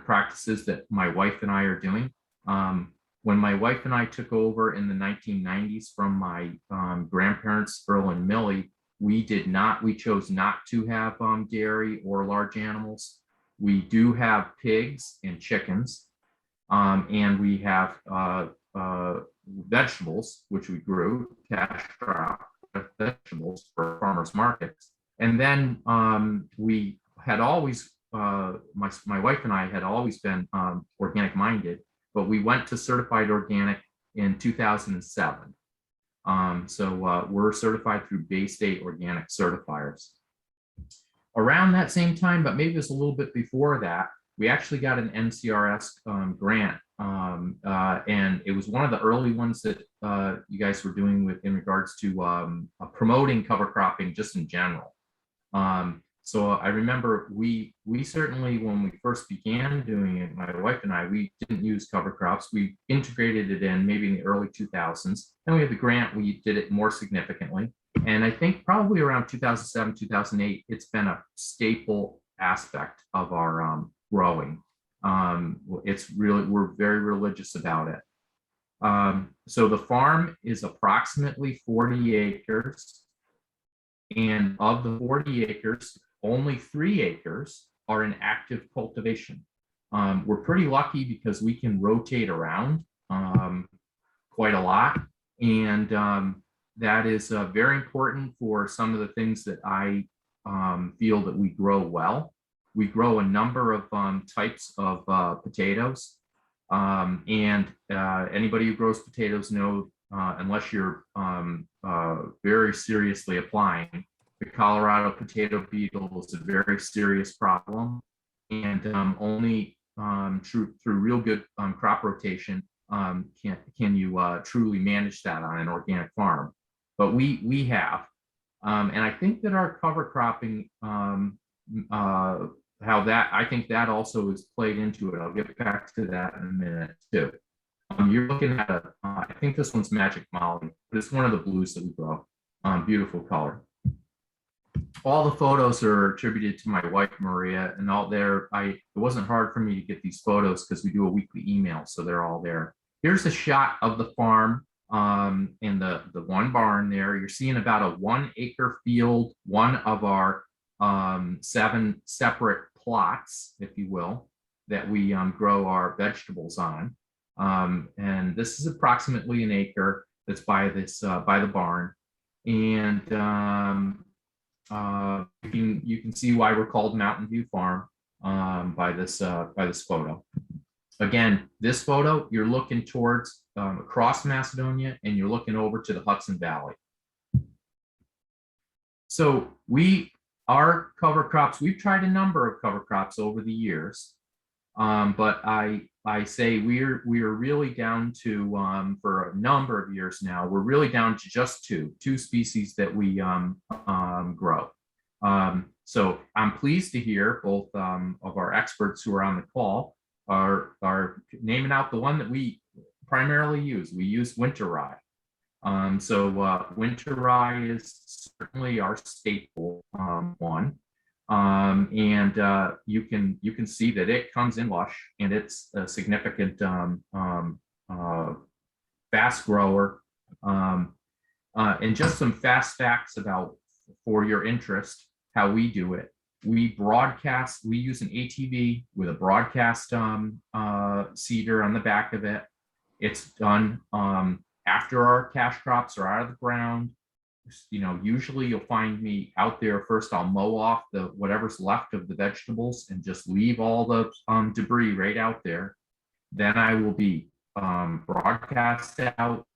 practices that my wife and I are doing. When my wife and I took over in the 1990s from my grandparents, Earl and Millie, We chose not to have dairy or large animals. We do have pigs and chickens, and we have vegetables, which we grew, cash crop vegetables for farmers markets. And then we had always, my wife and I had always been organic minded, but we went to certified organic in 2007. So we're certified through Bay State Organic Certifiers. Around that same time, but maybe it was a little bit before that, we actually got an NCRS grant. And it was one of the early ones that you guys were doing in regards to promoting cover cropping just in general. So I remember we certainly, when we first began doing it, my wife and I, we didn't use cover crops. We integrated it in maybe in the early 2000s. Then we had the grant, we did it more significantly. And I think probably around 2007, 2008, it's been a staple aspect of our growing. It's really, we're very religious about it. So the farm is approximately 40 acres. And of the 40 acres, only 3 acres are in active cultivation. We're pretty lucky because we can rotate around quite a lot. And that is very important for some of the things that I feel that we grow well. We grow a number of types of potatoes. And anybody who grows potatoes knows, unless you're very seriously applying, the Colorado potato beetle is a very serious problem. And only through real good crop rotation can you truly manage that on an organic farm. But we have. And I think that our cover cropping, I think that also is played into it. I'll get back to that in a minute too. You're looking at I think this one's Magic Molly, but it's one of the blues that we grow. Beautiful color. All the photos are attributed to my wife, Maria, and all there. It wasn't hard for me to get these photos because we do a weekly email, so they're all there. Here's a shot of the farm in the one barn there. You're seeing about a 1 acre field, one of our 7 separate plots, if you will, that we grow our vegetables on. And this is approximately 1 acre that's by the barn. And you can see why we're called Mountain View Farm by this photo. Again, this photo, you're looking towards across Macedonia, and you're looking over to the Hudson Valley. So our cover crops, we've tried a number of cover crops over the years, but I say we're really down to for a number of years now, we're really down to just two species that we grow. So I'm pleased to hear both of our experts who are on the call are naming out the one that we primarily use. We use winter rye. So winter rye is certainly our staple one. And you can see that it comes in lush, and it's a significant fast grower. And just some fast facts about, for your interest, how we do it. We use an ATV with a broadcast seeder on the back of it. It's done after our cash crops are out of the ground. Usually you'll find me out there. First, I'll mow off whatever's left of the vegetables and just leave all the debris right out there. Then I will be broadcast out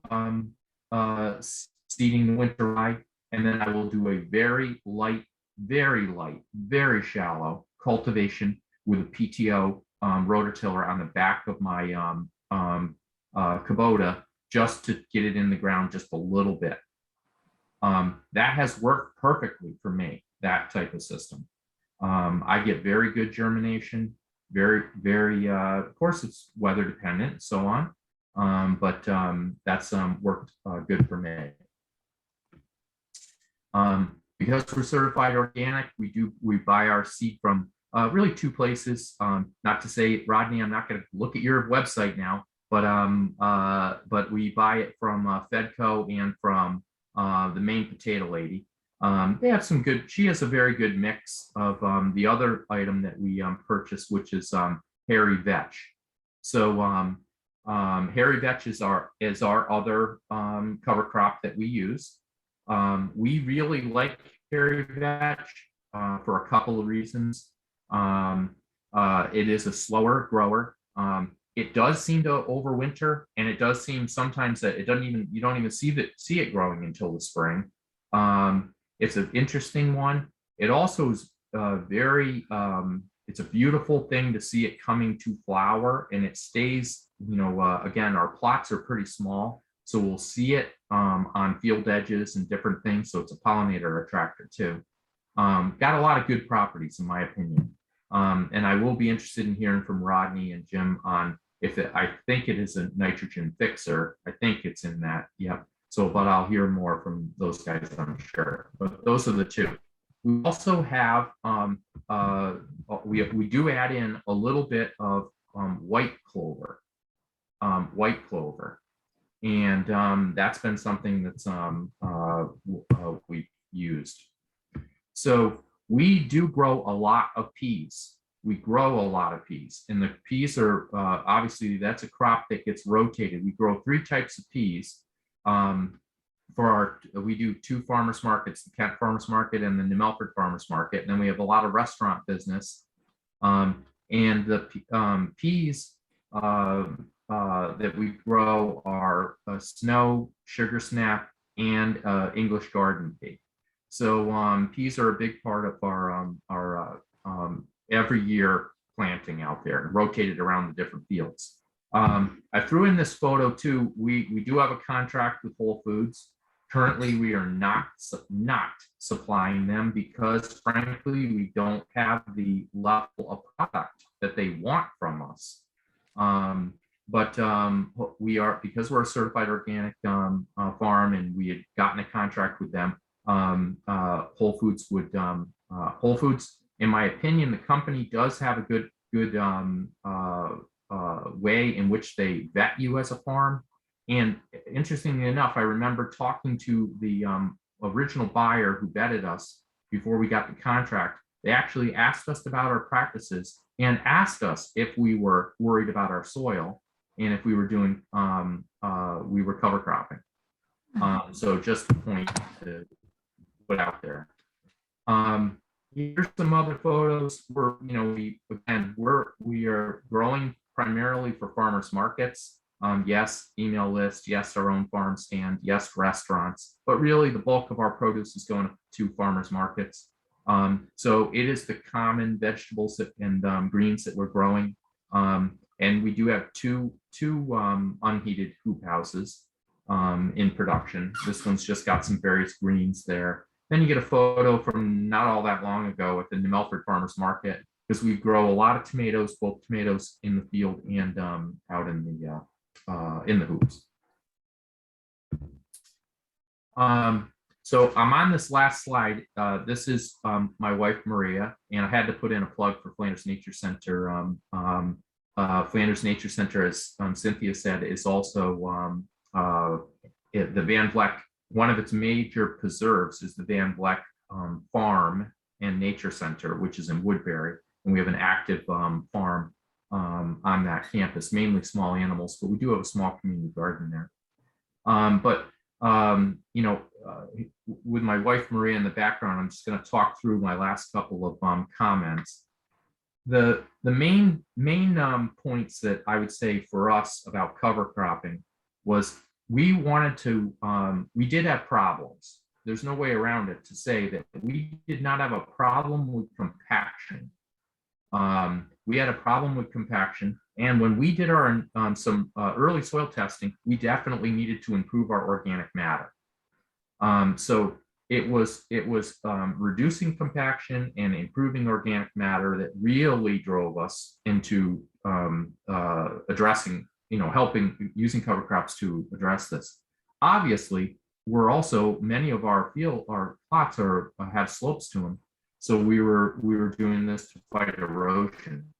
seeding the winter rye, and then I will do a very light, very shallow cultivation with a PTO rototiller on the back of my Kubota, just to get it in the ground just a little bit. That has worked perfectly for me, that type of system. I get very good germination, very, of course it's weather dependent and so on, but that's worked good for me. Because we're certified organic, we buy our seed from really 2 places. Not to say, Rodney, I'm not going to look at your website now, but we buy it from Fedco and from the Maine Potato Lady. They have some good, she has a very good mix of the other item that we purchased, which is hairy vetch. So hairy vetch is our other cover crop that we use. We really like hairy vetch for a couple of reasons. It is a slower grower. It does seem to overwinter, and it does seem sometimes that you don't even see it growing until the spring. It's an interesting one. It also is it's a beautiful thing to see it coming to flower, and it stays, again, our plots are pretty small, so we'll see it on field edges and different things. So it's a pollinator attractor too. Got a lot of good properties in my opinion. And I will be interested in hearing from Rodney and Jim on I think it is a nitrogen fixer. I think it's in that, yep. So, but I'll hear more from those guys, I'm sure. But those are the two. We also have, we do add in a little bit of white clover, and that's been something that's we've used. So we do grow a lot of peas. We grow a lot of peas, and the peas are obviously that's a crop that gets rotated. We grow 3 types of peas. We do 2 farmers markets, the Kent Farmers Market and the New Milford Farmers Market. And then we have a lot of restaurant business. And the peas that we grow are snow, sugar snap, and English garden pea. So peas are a big part of our every year planting out there and rotated around the different fields. I threw in this photo too. We do have a contract with Whole Foods. Currently, we are not supplying them because, frankly, we don't have the level of product that they want from us. But we are, because we're a certified organic farm, and we had gotten a contract with them. Whole Foods would Whole Foods, in my opinion, the company does have a good way in which they vet you as a farm. And interestingly enough, I remember talking to the original buyer who vetted us before we got the contract. They actually asked us about our practices and asked us if we were worried about our soil and if we were doing we were cover cropping. So just a point to put out there. Here's some other photos. We are growing primarily for farmers markets. Yes, email list. Yes, our own farm stand. Yes, restaurants. But really, the bulk of our produce is going to farmers markets. So it is the common vegetables and greens that we're growing. And we do have two unheated hoop houses in production. This one's just got some various greens there. Then you get a photo from not all that long ago at the New Milford Farmers Market, because we grow a lot of tomatoes, both tomatoes in the field and out in the hoops. So I'm on this last slide. This is my wife, Maria, and I had to put in a plug for Flanders Nature Center. Flanders Nature Center, as Cynthia said, is also the Van Vleck. One of its major preserves is the Van Vleck Farm and Nature Center, which is in Woodbury. And we have an active farm on that campus, mainly small animals, but we do have a small community garden there. With my wife, Maria, in the background, I'm just going to talk through my last couple of comments. The main points that I would say for us about cover cropping was we wanted to, we did have problems. There's no way around it to say that we did not have a problem with compaction. We had a problem with compaction. And when we did our some early soil testing, we definitely needed to improve our organic matter. So it was reducing compaction and improving organic matter that really drove us into addressing, helping using cover crops to address this. Obviously, we're also, many of our plots have slopes to them. So we were doing this to fight erosion.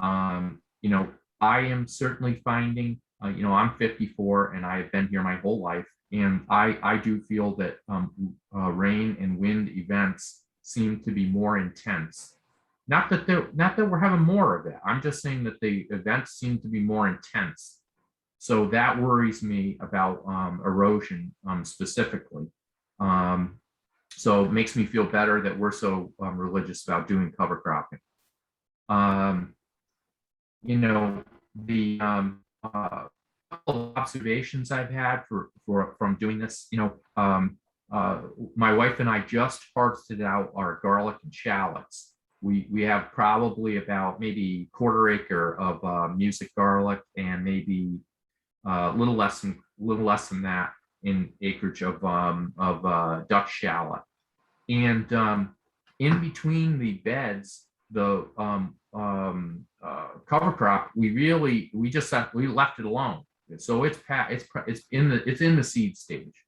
I am certainly finding You know, I'm 54 and I've been here my whole life. And I do feel that rain and wind events seem to be more intense. Not that we're having more of it. I'm just saying that the events seem to be more intense. So that worries me about erosion specifically. So it makes me feel better that we're so religious about doing cover cropping. You know, the couple of observations I've had from doing this, you know, my wife and I just harvested out our garlic and shallots. We have probably about maybe quarter acre of music garlic and maybe a little less than that in acreage of Dutch shallot. And in between the beds, the cover crop, we left it alone. So it's in the seed stage.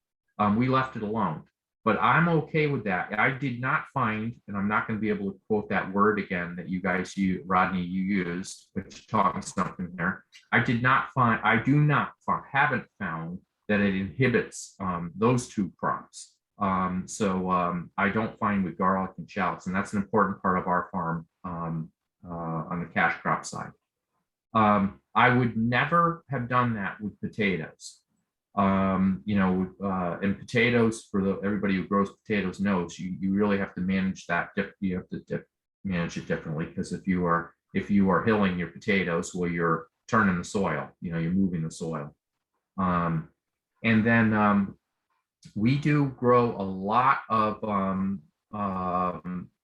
We left it alone, but I'm okay with that. I did not find, and I'm not going to be able to quote that word again that you guys, Rodney, you used, which taught me something there. Haven't found that it inhibits those two crops. So I don't find with garlic and shallots, and that's an important part of our farm on the cash crop side. I would never have done that with potatoes. You know, and potatoes, for everybody who grows potatoes knows, you really have to manage that. You have to manage it differently, because if you are hilling your potatoes, well, you're turning the soil. You know, you're moving the soil. And then we do grow a lot of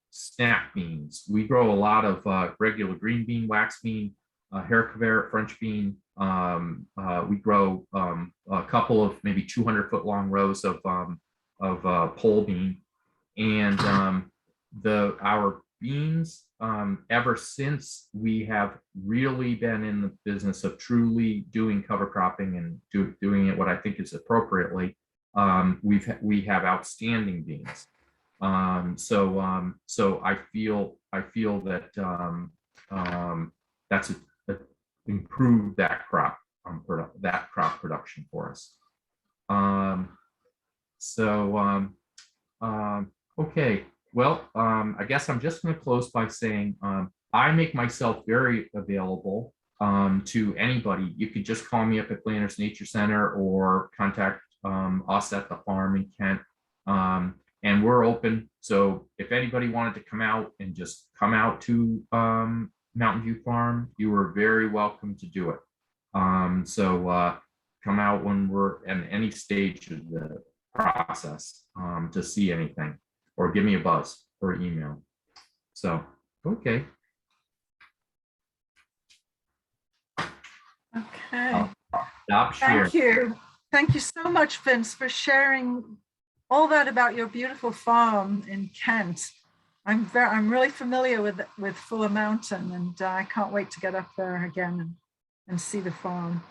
snap beans. We grow a lot of regular green bean, wax bean, haricot, French bean. We grow a couple of maybe 200-foot long rows of pole bean, and our beans. Ever since we have really been in the business of truly doing cover cropping and doing it what I think is appropriately, we have outstanding beans. So I feel that that's improved that crop production for us. Okay, well, I guess I'm just going to close by saying I make myself very available to anybody. You could just call me up at Planters Nature Center or contact us at the farm in Kent, and we're open. So if anybody wanted to come out and just come out to Mountain View Farm, you were very welcome to do it. So come out when we're at any stage of the process to see anything, or give me a buzz or email. So, okay.
Okay.
Stop sharing.
Thank you. Thank you so much, Vince, for sharing all that about your beautiful farm in Kent. I'm really familiar with Fuller Mountain, and I can't wait to get up there again and see the farm.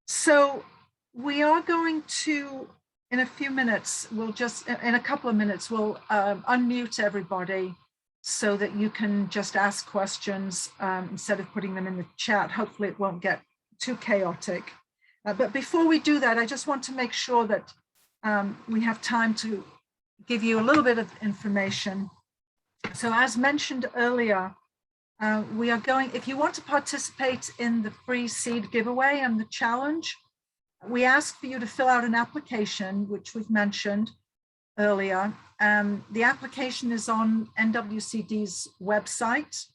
So we are going to, in a few minutes, in a couple of minutes, we'll unmute everybody so that you can just ask questions instead of putting them in the chat. Hopefully it won't get too chaotic. But before we do that, I just want to make sure that we have time to give you a little bit of information. So as mentioned earlier, we are going, if you want to participate in the free seed giveaway and the challenge, we ask for you to fill out an application, which we've mentioned earlier. The application is on NWCD's website,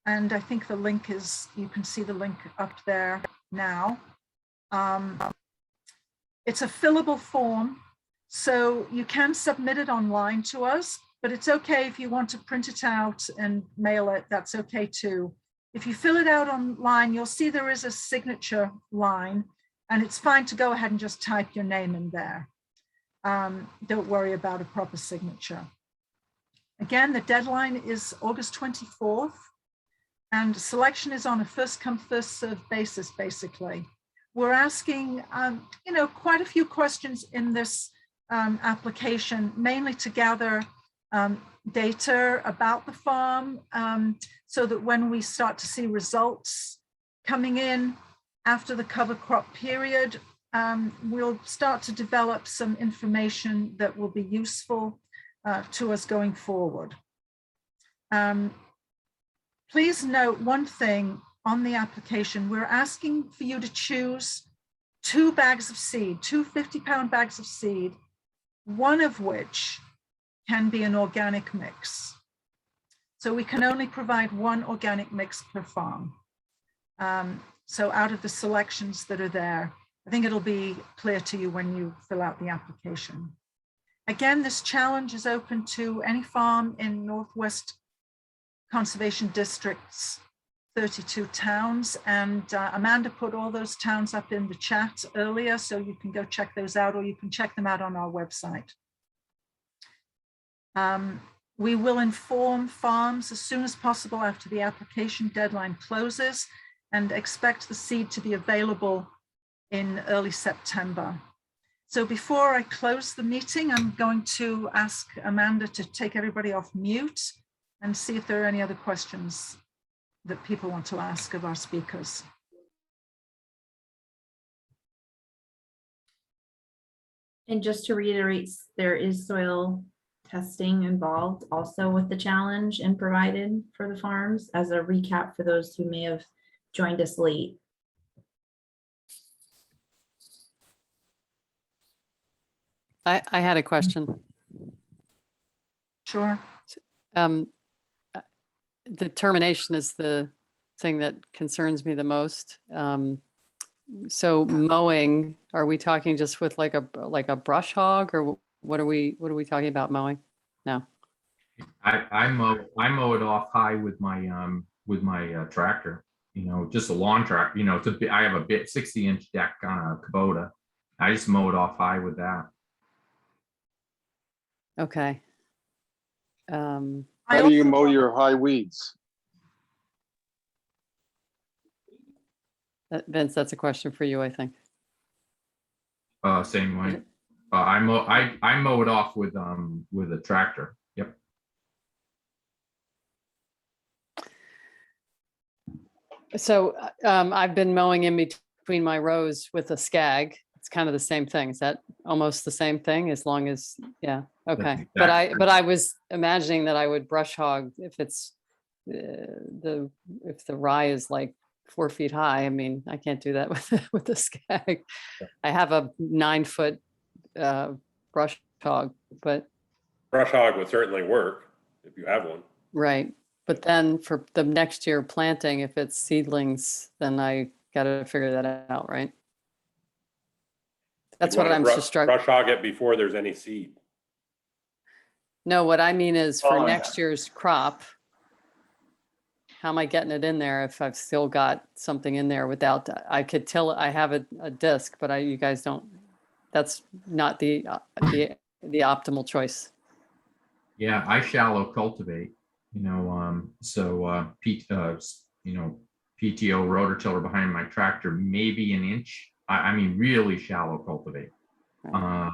and I think the link is, you can see the link up there now. It's a fillable form, so you can submit it online to us, but it's okay if you want to print it out and mail it, that's okay too. If you fill it out online, you'll see there is a signature line, and it's fine to go ahead and just type your name in there. Don't worry about a proper signature. Again, the deadline is August 24th, and selection is on a first come, first served basis, basically. We're asking, quite a few questions in this application, mainly to gather data about the farm, so that when we start to see results coming in after the cover crop period, we'll start to develop some information that will be useful to us going forward. Please note one thing on the application. We're asking for you to choose 2 bags of seed, 2 50-pound bags of seed, one of which can be an organic mix. So we can only provide 1 organic mix per farm. So out of the selections that are there, I think it'll be clear to you when you fill out the application. Again, this challenge is open to any farm in Northwest Conservation District's 32 towns, and Amanda put all those towns up in the chat earlier, so you can go check those out, or you can check them out on our website. We will inform farms as soon as possible after the application deadline closes, and expect the seed to be available in early September. So before I close the meeting, I'm going to ask Amanda to take everybody off mute and see if there are any other questions that people want to ask of our speakers.
And just to reiterate, there is soil testing involved also with the challenge and provided for the farms, as a recap for those who may have joined us late.
I had a question.
Sure.
The termination is the thing that concerns me the most. So mowing, are we talking just with like a brush hog, or what are we talking about mowing? No.
I mow it off high with my tractor, you know, just a lawn tractor, you know, I have a 60-inch deck on a Kubota. I just mow it off high with that.
Okay.
How do you mow your high weeds?
Vince, that's a question for you, I think.
Same way. I mow it off with a tractor. Yep.
So I've been mowing in between my rows with a Skag. It's kind of the same thing. Is that almost the same thing? As long as, yeah, okay. But I was imagining that I would brush hog if it's if the rye is like 4 feet high. I mean, I can't do that with the Skag. I have a 9-foot brush hog, but
Brush hog would certainly work if you have one.
right. But then for the next year planting, if it's seedlings, then I got to figure that out, right? That's
You'd
what
wanna
I'm just struggling.
Brush hog it before there's any seed.
No, what I mean is for
Following
next year's crop, how am I getting it in there if I've still got something in there without, I could till, I have a disc, but you guys don't, that's not the optimal choice.
Yeah, I shallow cultivate, you know, you know, PTO rototiller behind my tractor, maybe an inch. I mean, really shallow cultivate.
Right.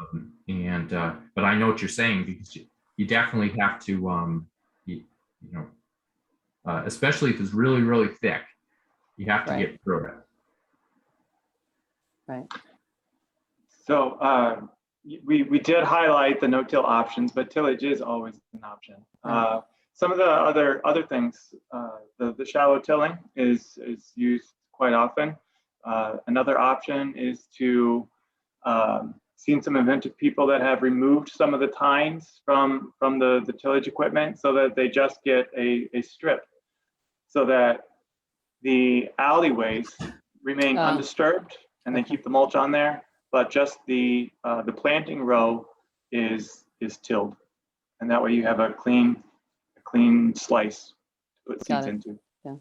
But I know what you're saying, because you definitely have to, you know, especially if it's really, really thick, you have to
Right.
get through it.
Right.
So we did highlight the no-till options, but tillage is always an option.
Right.
Some of the other things, the shallow tilling is used quite often. Another option is to seen some inventive people that have removed some of the tines from the tillage equipment so that they just get a strip, so that the alleyways remain undisturbed and they keep the mulch on there, but just the planting row is tilled, and that way you have a clean slice to put
Got
seeds
it.
into.
Yeah.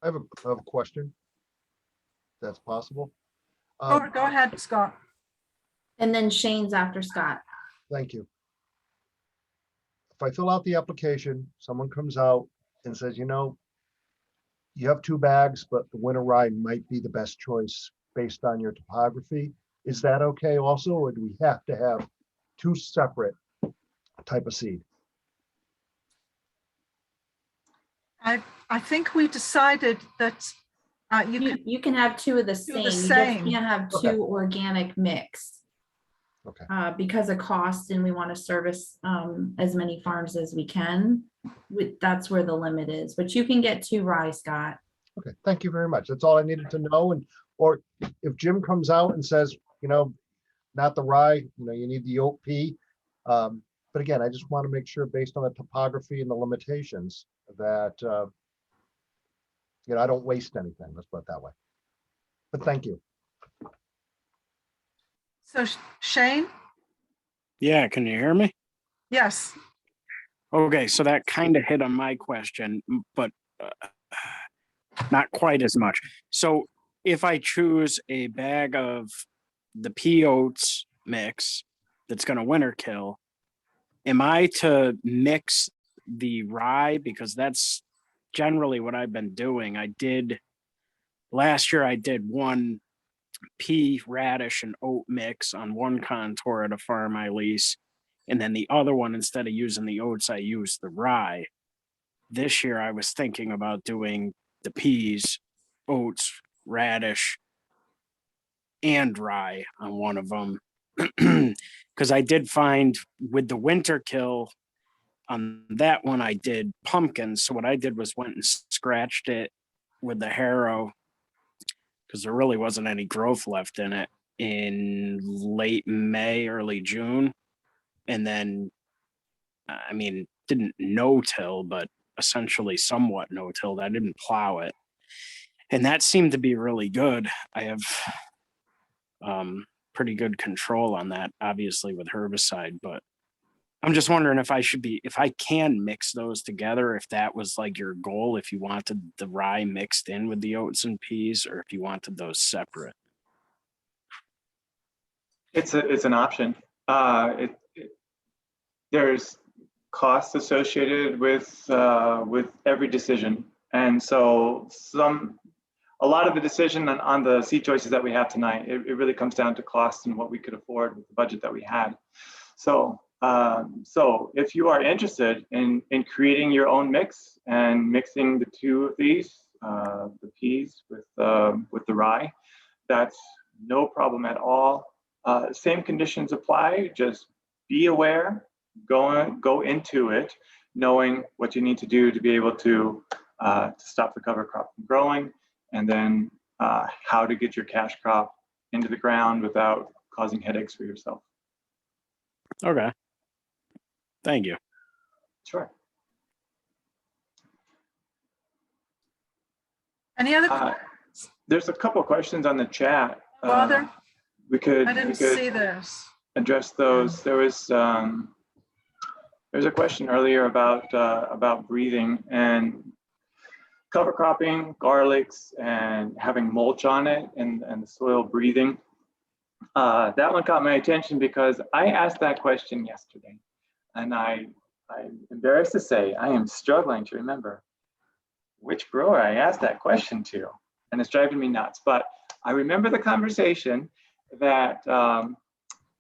I have a question. If that's possible.
Go ahead, Scott.
And then Shane's after Scott.
Thank you. If I fill out the application, someone comes out and says, you know, you have 2 bags, but the winter rye might be the best choice based on your topography. Is that okay also, or do we have to have 2 separate type of seed?
I think we decided that
You can have two of the
Two
same.
of the
You just
same.
can't have
Okay.
two organic mix.
Okay.
Because of cost, and we want to service as many farms as we can. That's where the limit is, but you can get two rye, Scott.
Okay, thank you very much. That's all I needed to know. And, or if Jim comes out and says, you know, not the rye, you know, you need the oat pea. But again, I just want to make sure based on the topography and the limitations that, you know, I don't waste anything. Let's put it that way. But thank you.
so Shane,
Yeah, can you hear me?
yes,
Okay, so that kind of hit on my question, but not quite as much. So if I choose a bag of the pea oats mix that's going to winter kill, am I to mix the rye? Because that's generally what I've been doing. Last year I did one pea, radish, and oat mix on one contour at a farm I lease. And then the other one, instead of using the oats, I used the rye. This year I was thinking about doing the peas, oats, radish, and rye on one of them. Because I did find with the winter kill on that one, I did pumpkins. So what I did was went and scratched it with the harrow because there really wasn't any growth left in it in late May, early June. And then, I mean, didn't no-till, but essentially somewhat no-tilled. I didn't plow it. And that seemed to be really good. I have pretty good control on that, obviously with herbicide, but I'm just wondering if I can mix those together, if that was like your goal, if you wanted the rye mixed in with the oats and peas, or if you wanted those separate.
It's an option. There's costs associated with every decision, and so a lot of the decision on the seed choices that we have tonight, it really comes down to cost and what we could afford with the budget that we had. So if you are interested in creating your own mix and mixing the two of these, the peas with the rye, that's no problem at all. Same conditions apply. Just be aware, go into it, knowing what you need to do to be able to stop the cover crop from growing, and then how to get your cash crop into the ground without causing headaches for yourself.
Okay. Thank you.
Sure.
any other,
There's a couple of questions on the chat.
Father?
We could
I didn't see this.
address those. There's a question earlier about breathing and cover cropping, garlics, and having mulch on it and the soil breathing. That one caught my attention because I asked that question yesterday, and I'm embarrassed to say I am struggling to remember which grower I asked that question to, and it's driving me nuts. But I remember the conversation that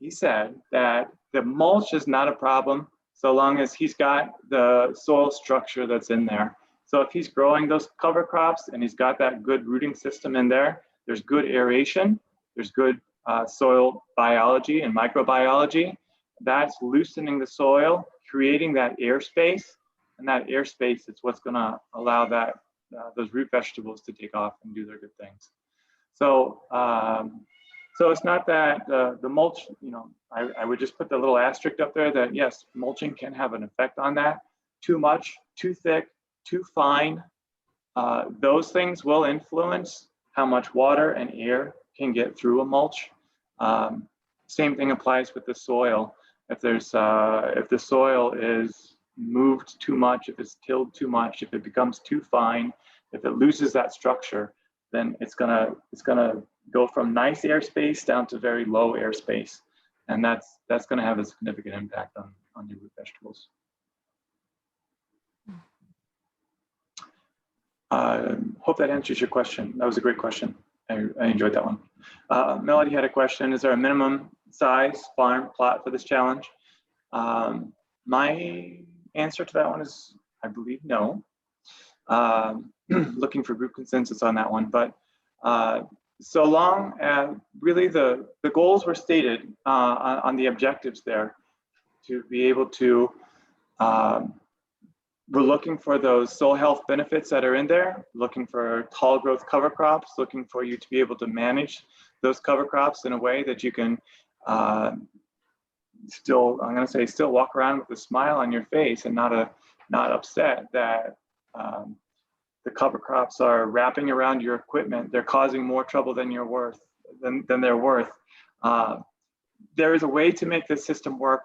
he said that the mulch is not a problem so long as he's got the soil structure that's in there. So if he's growing those cover crops and he's got that good rooting system in there, there's good aeration, there's good soil biology and microbiology. That's loosening the soil, creating that airspace, and that airspace is what's going to allow that those root vegetables to take off and do their good things. So so it's not that the mulch, I would just put the little asterisk up there that yes, mulching can have an effect on that. Too much, too thick, too fine, those things will influence how much water and air can get through a mulch. Same thing applies with the soil. If the soil is moved too much, if it's tilled too much, if it becomes too fine, if it loses that structure, then it's gonna go from nice airspace down to very low airspace, and that's gonna have a significant impact on your root vegetables. Hope that answers your question. That was a great question. I enjoyed that one. Melody had a question. Is there a minimum size farm plot for this challenge? My answer to that one is, I believe, no. looking for group consensus on that one. But so long as really the goals were stated on the objectives there, to be able to, we're looking for those soil health benefits that are in there, looking for tall growth cover crops, looking for you to be able to manage those cover crops in a way that you can still, I'm going to say, still walk around with a smile on your face and not upset that the cover crops are wrapping around your equipment. They're causing more trouble than you're worth, than they're worth. There is a way to make this system work.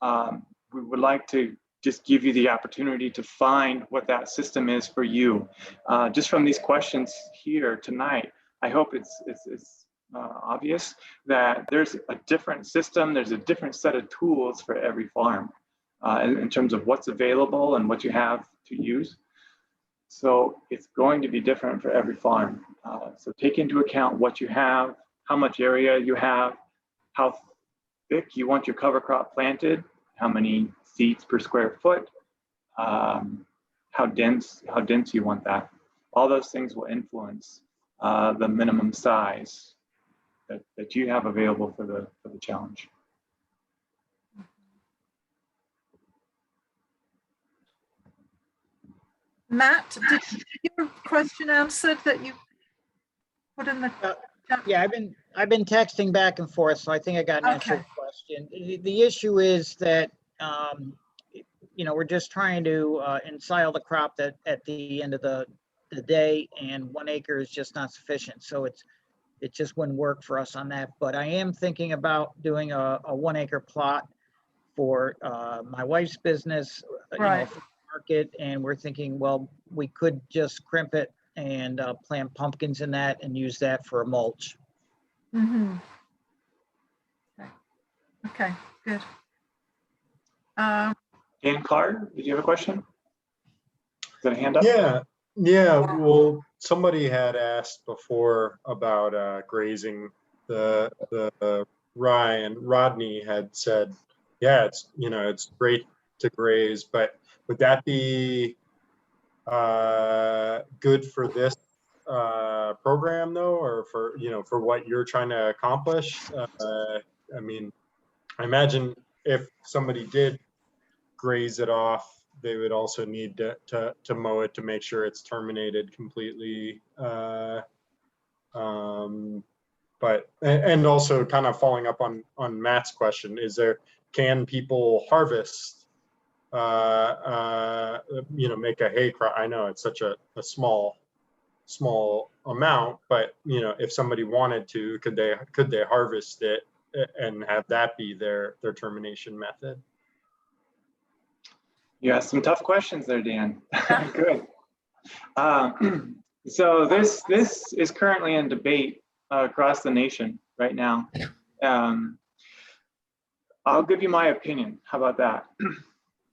We would like to just give you the opportunity to find what that system is for you. Just from these questions here tonight, I hope it's obvious that there's a different system, there's a different set of tools for every farm in terms of what's available and what you have to use. So it's going to be different for every farm. So take into account what you have, how much area you have, how thick you want your cover crop planted, how many seeds per square foot, how dense you want that. All those things will influence the minimum size that you have available for the challenge.
Matt, did your question answered that you put in the chat?
Yeah, I've been texting back and forth, so I think I got an answer to the question. The issue is that you know, we're just trying to ensile the crop that at the end of the day, and 1 acre is just not sufficient. So it just wouldn't work for us on that. But I am thinking about doing a 1 acre plot for my wife's business, you know, for the market, and we're thinking, well, we could just crimp it and plant pumpkins in that and use that for a mulch.
Mm-hmm. Okay, good.
Dan Carr, did you have a question? Is that a hand up?
Yeah. Well, somebody had asked before about grazing the rye, and Rodney had said, yeah, it's, you know, it's great to graze, but would that be good for this program though, or for, you know, for what you're trying to accomplish? I mean, I imagine if somebody did graze it off, they would also need to mow it to make sure it's terminated completely. But and also kind of following up on Matt's question, can people harvest, you know, make a hay crop? I know it's such a small amount, but you know, if somebody wanted to, could they harvest it and have that be their termination method?
You asked some tough questions there, Dan. Good. So this is currently in debate across the nation right now. I'll give you my opinion. How about that?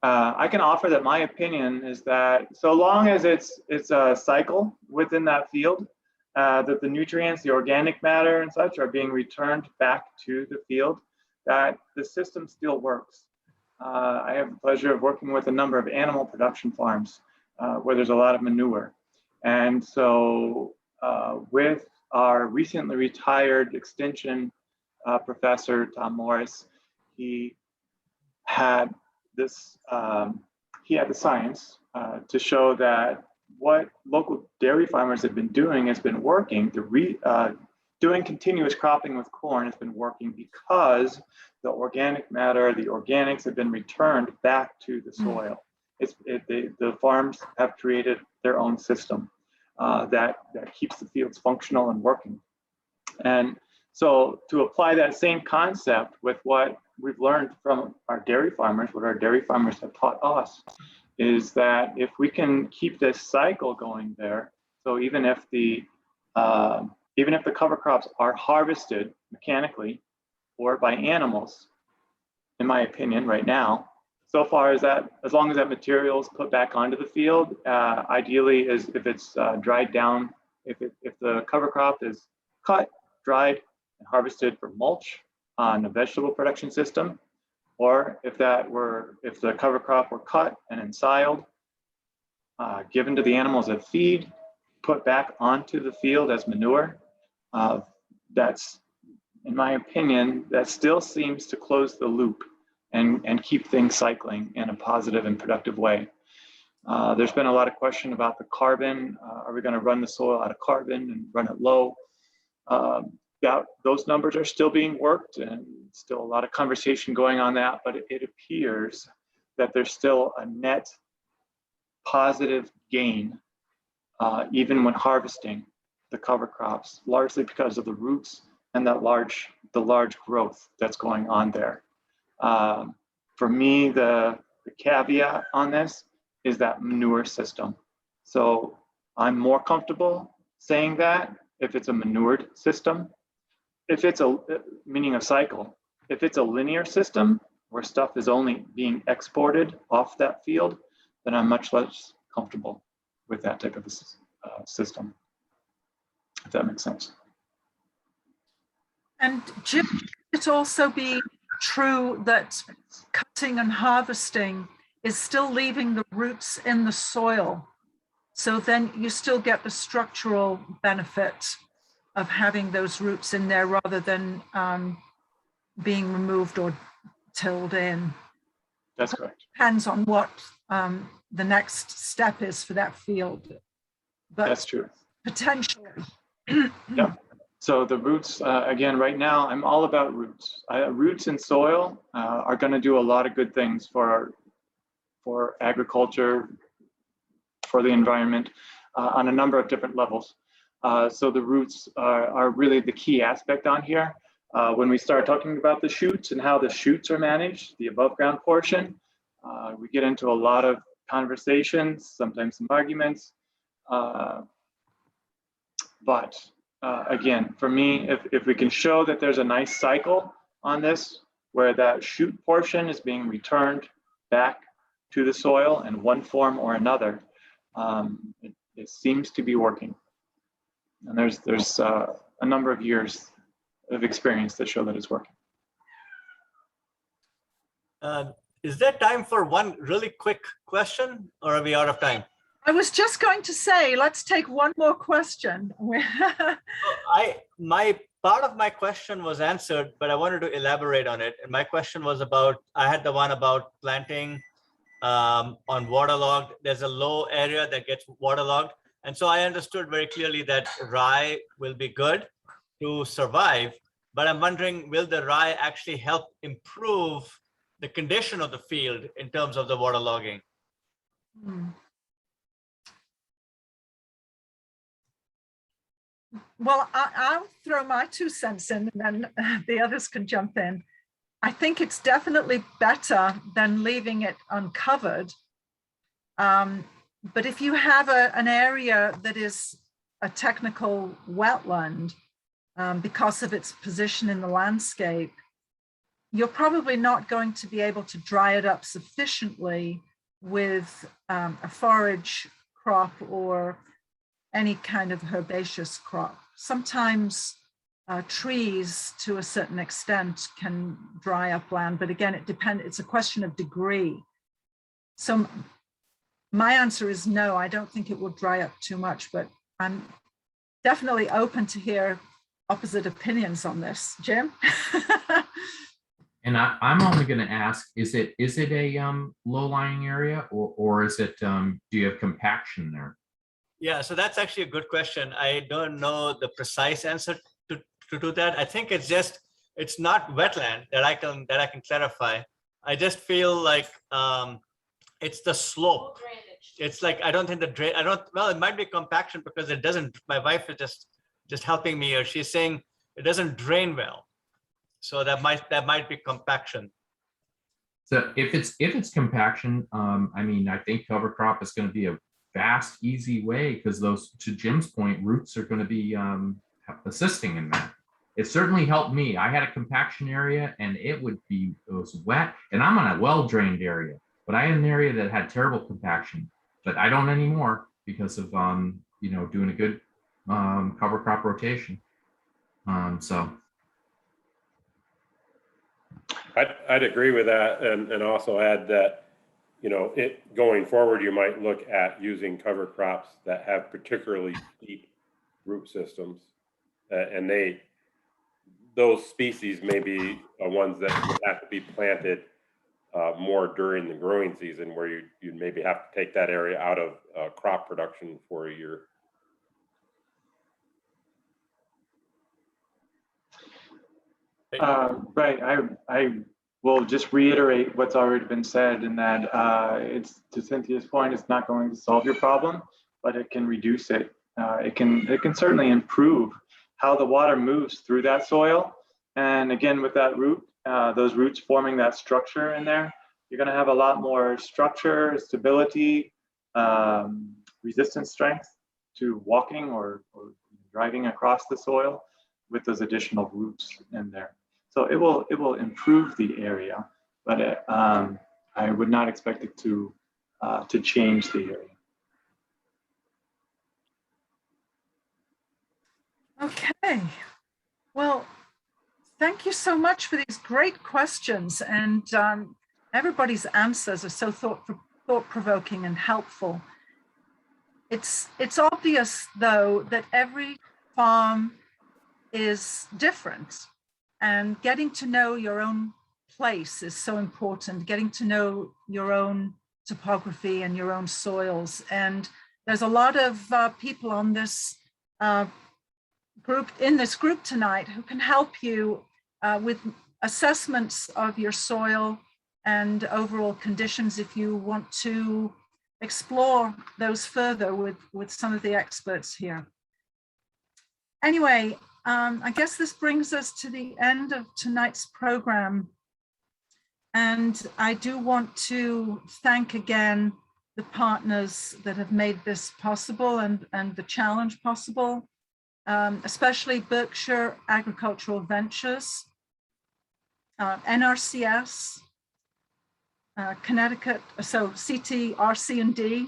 I can offer that my opinion is that so long as it's a cycle within that field, that the nutrients, the organic matter and such are being returned back to the field, that the system still works. I have the pleasure of working with a number of animal production farms where there's a lot of manure. And so with our recently retired extension professor, Tom Morris, he had this, he had the science to show that what local dairy farmers have been doing has been working. Doing continuous cropping with corn has been working because the organic matter, the organics have been returned back to the soil. The farms have created their own system that keeps the fields functional and working. And so to apply that same concept with what we've learned from our dairy farmers, what our dairy farmers have taught us, is that if we can keep this cycle going there, so even if the cover crops are harvested mechanically or by animals, in my opinion right now, so far as that, as long as that material is put back onto the field, ideally is if it's dried down, if the cover crop is cut, dried, and harvested for mulch on a vegetable production system, or if the cover crop were cut and ensiled given to the animals as feed, put back onto the field as manure. That's, in my opinion, that still seems to close the loop and keep things cycling in a positive and productive way. There's been a lot of question about the carbon. Are we going to run the soil out of carbon and run it low? Those numbers are still being worked, and still a lot of conversation going on that, but it appears that there's still a net positive gain, even when harvesting the cover crops, largely because of the roots and the large growth that's going on there. For me, the caveat on this is that manure system. So I'm more comfortable saying that if it's a manured system. If it's meaning a cycle, if it's a linear system where stuff is only being exported off that field, then I'm much less comfortable with that type of a system, if that makes sense.
And Jim, it also be true that cutting and harvesting is still leaving the roots in the soil. So then you still get the structural benefit of having those roots in there rather than being removed or tilled in.
That's correct.
Depends on what the next step is for that field. But
that's true.
Potentially.
Yeah. So the roots, again, right now, I'm all about roots. Roots in soil are going to do a lot of good things for agriculture, for the environment, on a number of different levels. So the roots are really the key aspect on here. When we start talking about the shoots and how the shoots are managed, the above ground portion, we get into a lot of conversations, sometimes some arguments. But again, for me, if we can show that there's a nice cycle on this, where that shoot portion is being returned back to the soil in one form or another, it seems to be working. And there's a number of years of experience that show that it's working.
Is there time for one really quick question, or are we out of time?
I was just going to say, let's take one more question.
My part of my question was answered, but I wanted to elaborate on it. And my question was about, I had the one about planting on waterlogged. There's a low area that gets waterlogged. And so I understood very clearly that rye will be good to survive, but I'm wondering, will the rye actually help improve the condition of the field in terms of the waterlogging?
Well, I'll throw my 2 cents in, and then the others can jump in. I think it's definitely better than leaving it uncovered. But if you have an area that is a technical wetland, because of its position in the landscape, you're probably not going to be able to dry it up sufficiently with a forage crop or any kind of herbaceous crop. Sometimes trees, to a certain extent, can dry up land, but again, it's a question of degree. So my answer is no, I don't think it will dry up too much, but I'm definitely open to hear opposite opinions on this. Jim?
And I'm only going to ask, is it a low-lying area, or is it, do you have compaction there?
Yeah, so that's actually a good question. I don't know the precise answer to that. I think it's just, it's not wetland that I can clarify. I just feel like it's the slope. It's like, I don't think the drain, well, it might be compaction because it doesn't, my wife is just helping me here. She's saying it doesn't drain well. So that might be compaction.
So if it's compaction, I mean, I think cover crop is going to be a fast, easy way, because those, to Jim's point, roots are going to be assisting in that. It certainly helped me. I had a compaction area and it was wet, and I'm on a well-drained area, but I had an area that had terrible compaction, but I don't anymore because of doing a good cover crop rotation. So
I'd agree with that, and also add that, you know, going forward, you might look at using cover crops that have particularly deep root systems. And those species may be ones that would have to be planted more during the growing season, where you maybe have to take that area out of crop production for a year.
Right. I will just reiterate what's already been said, in that it's, to Cynthia's point, it's not going to solve your problem, but it can reduce it. It can certainly improve how the water moves through that soil. And again, with that root, those roots forming that structure in there, you're going to have a lot more structure, stability, resistance strength to walking or driving across the soil with those additional roots in there. So it will improve the area, but I would not expect it to change the area.
Okay. Well, thank you so much for these great questions, and everybody's answers are so thought-provoking and helpful. It's obvious, though, that every farm is different, and getting to know your own place is so important, getting to know your own topography and your own soils. And there's a lot of people on this group tonight who can help you with assessments of your soil and overall conditions if you want to explore those further with some of the experts here. Anyway, I guess this brings us to the end of tonight's program. And I do want to thank again the partners that have made this possible and the challenge possible, especially Berkshire Agricultural Ventures, NRCS, Connecticut, so CT, RC&D,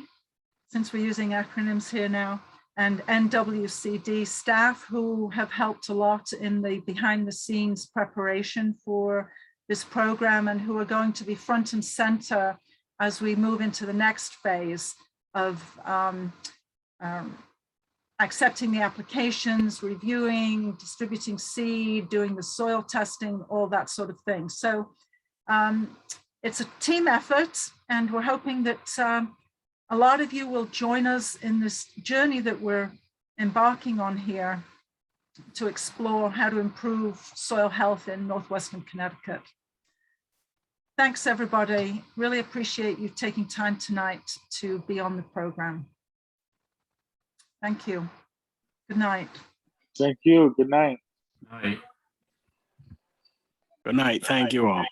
since we're using acronyms here now, and NWCD staff who have helped a lot in the behind the scenes preparation for this program, and who are going to be front and center as we move into the next phase of accepting the applications, reviewing, distributing seed, doing the soil testing, all that sort of thing. So it's a team effort, and we're hoping that a lot of you will join us in this journey that we're embarking on here to explore how to improve soil health in Northwestern Connecticut. Thanks, everybody. Really appreciate you taking time tonight to be on the program. Thank you. Good night.
Thank you. Good night.
All right.
Good night. Thank you all.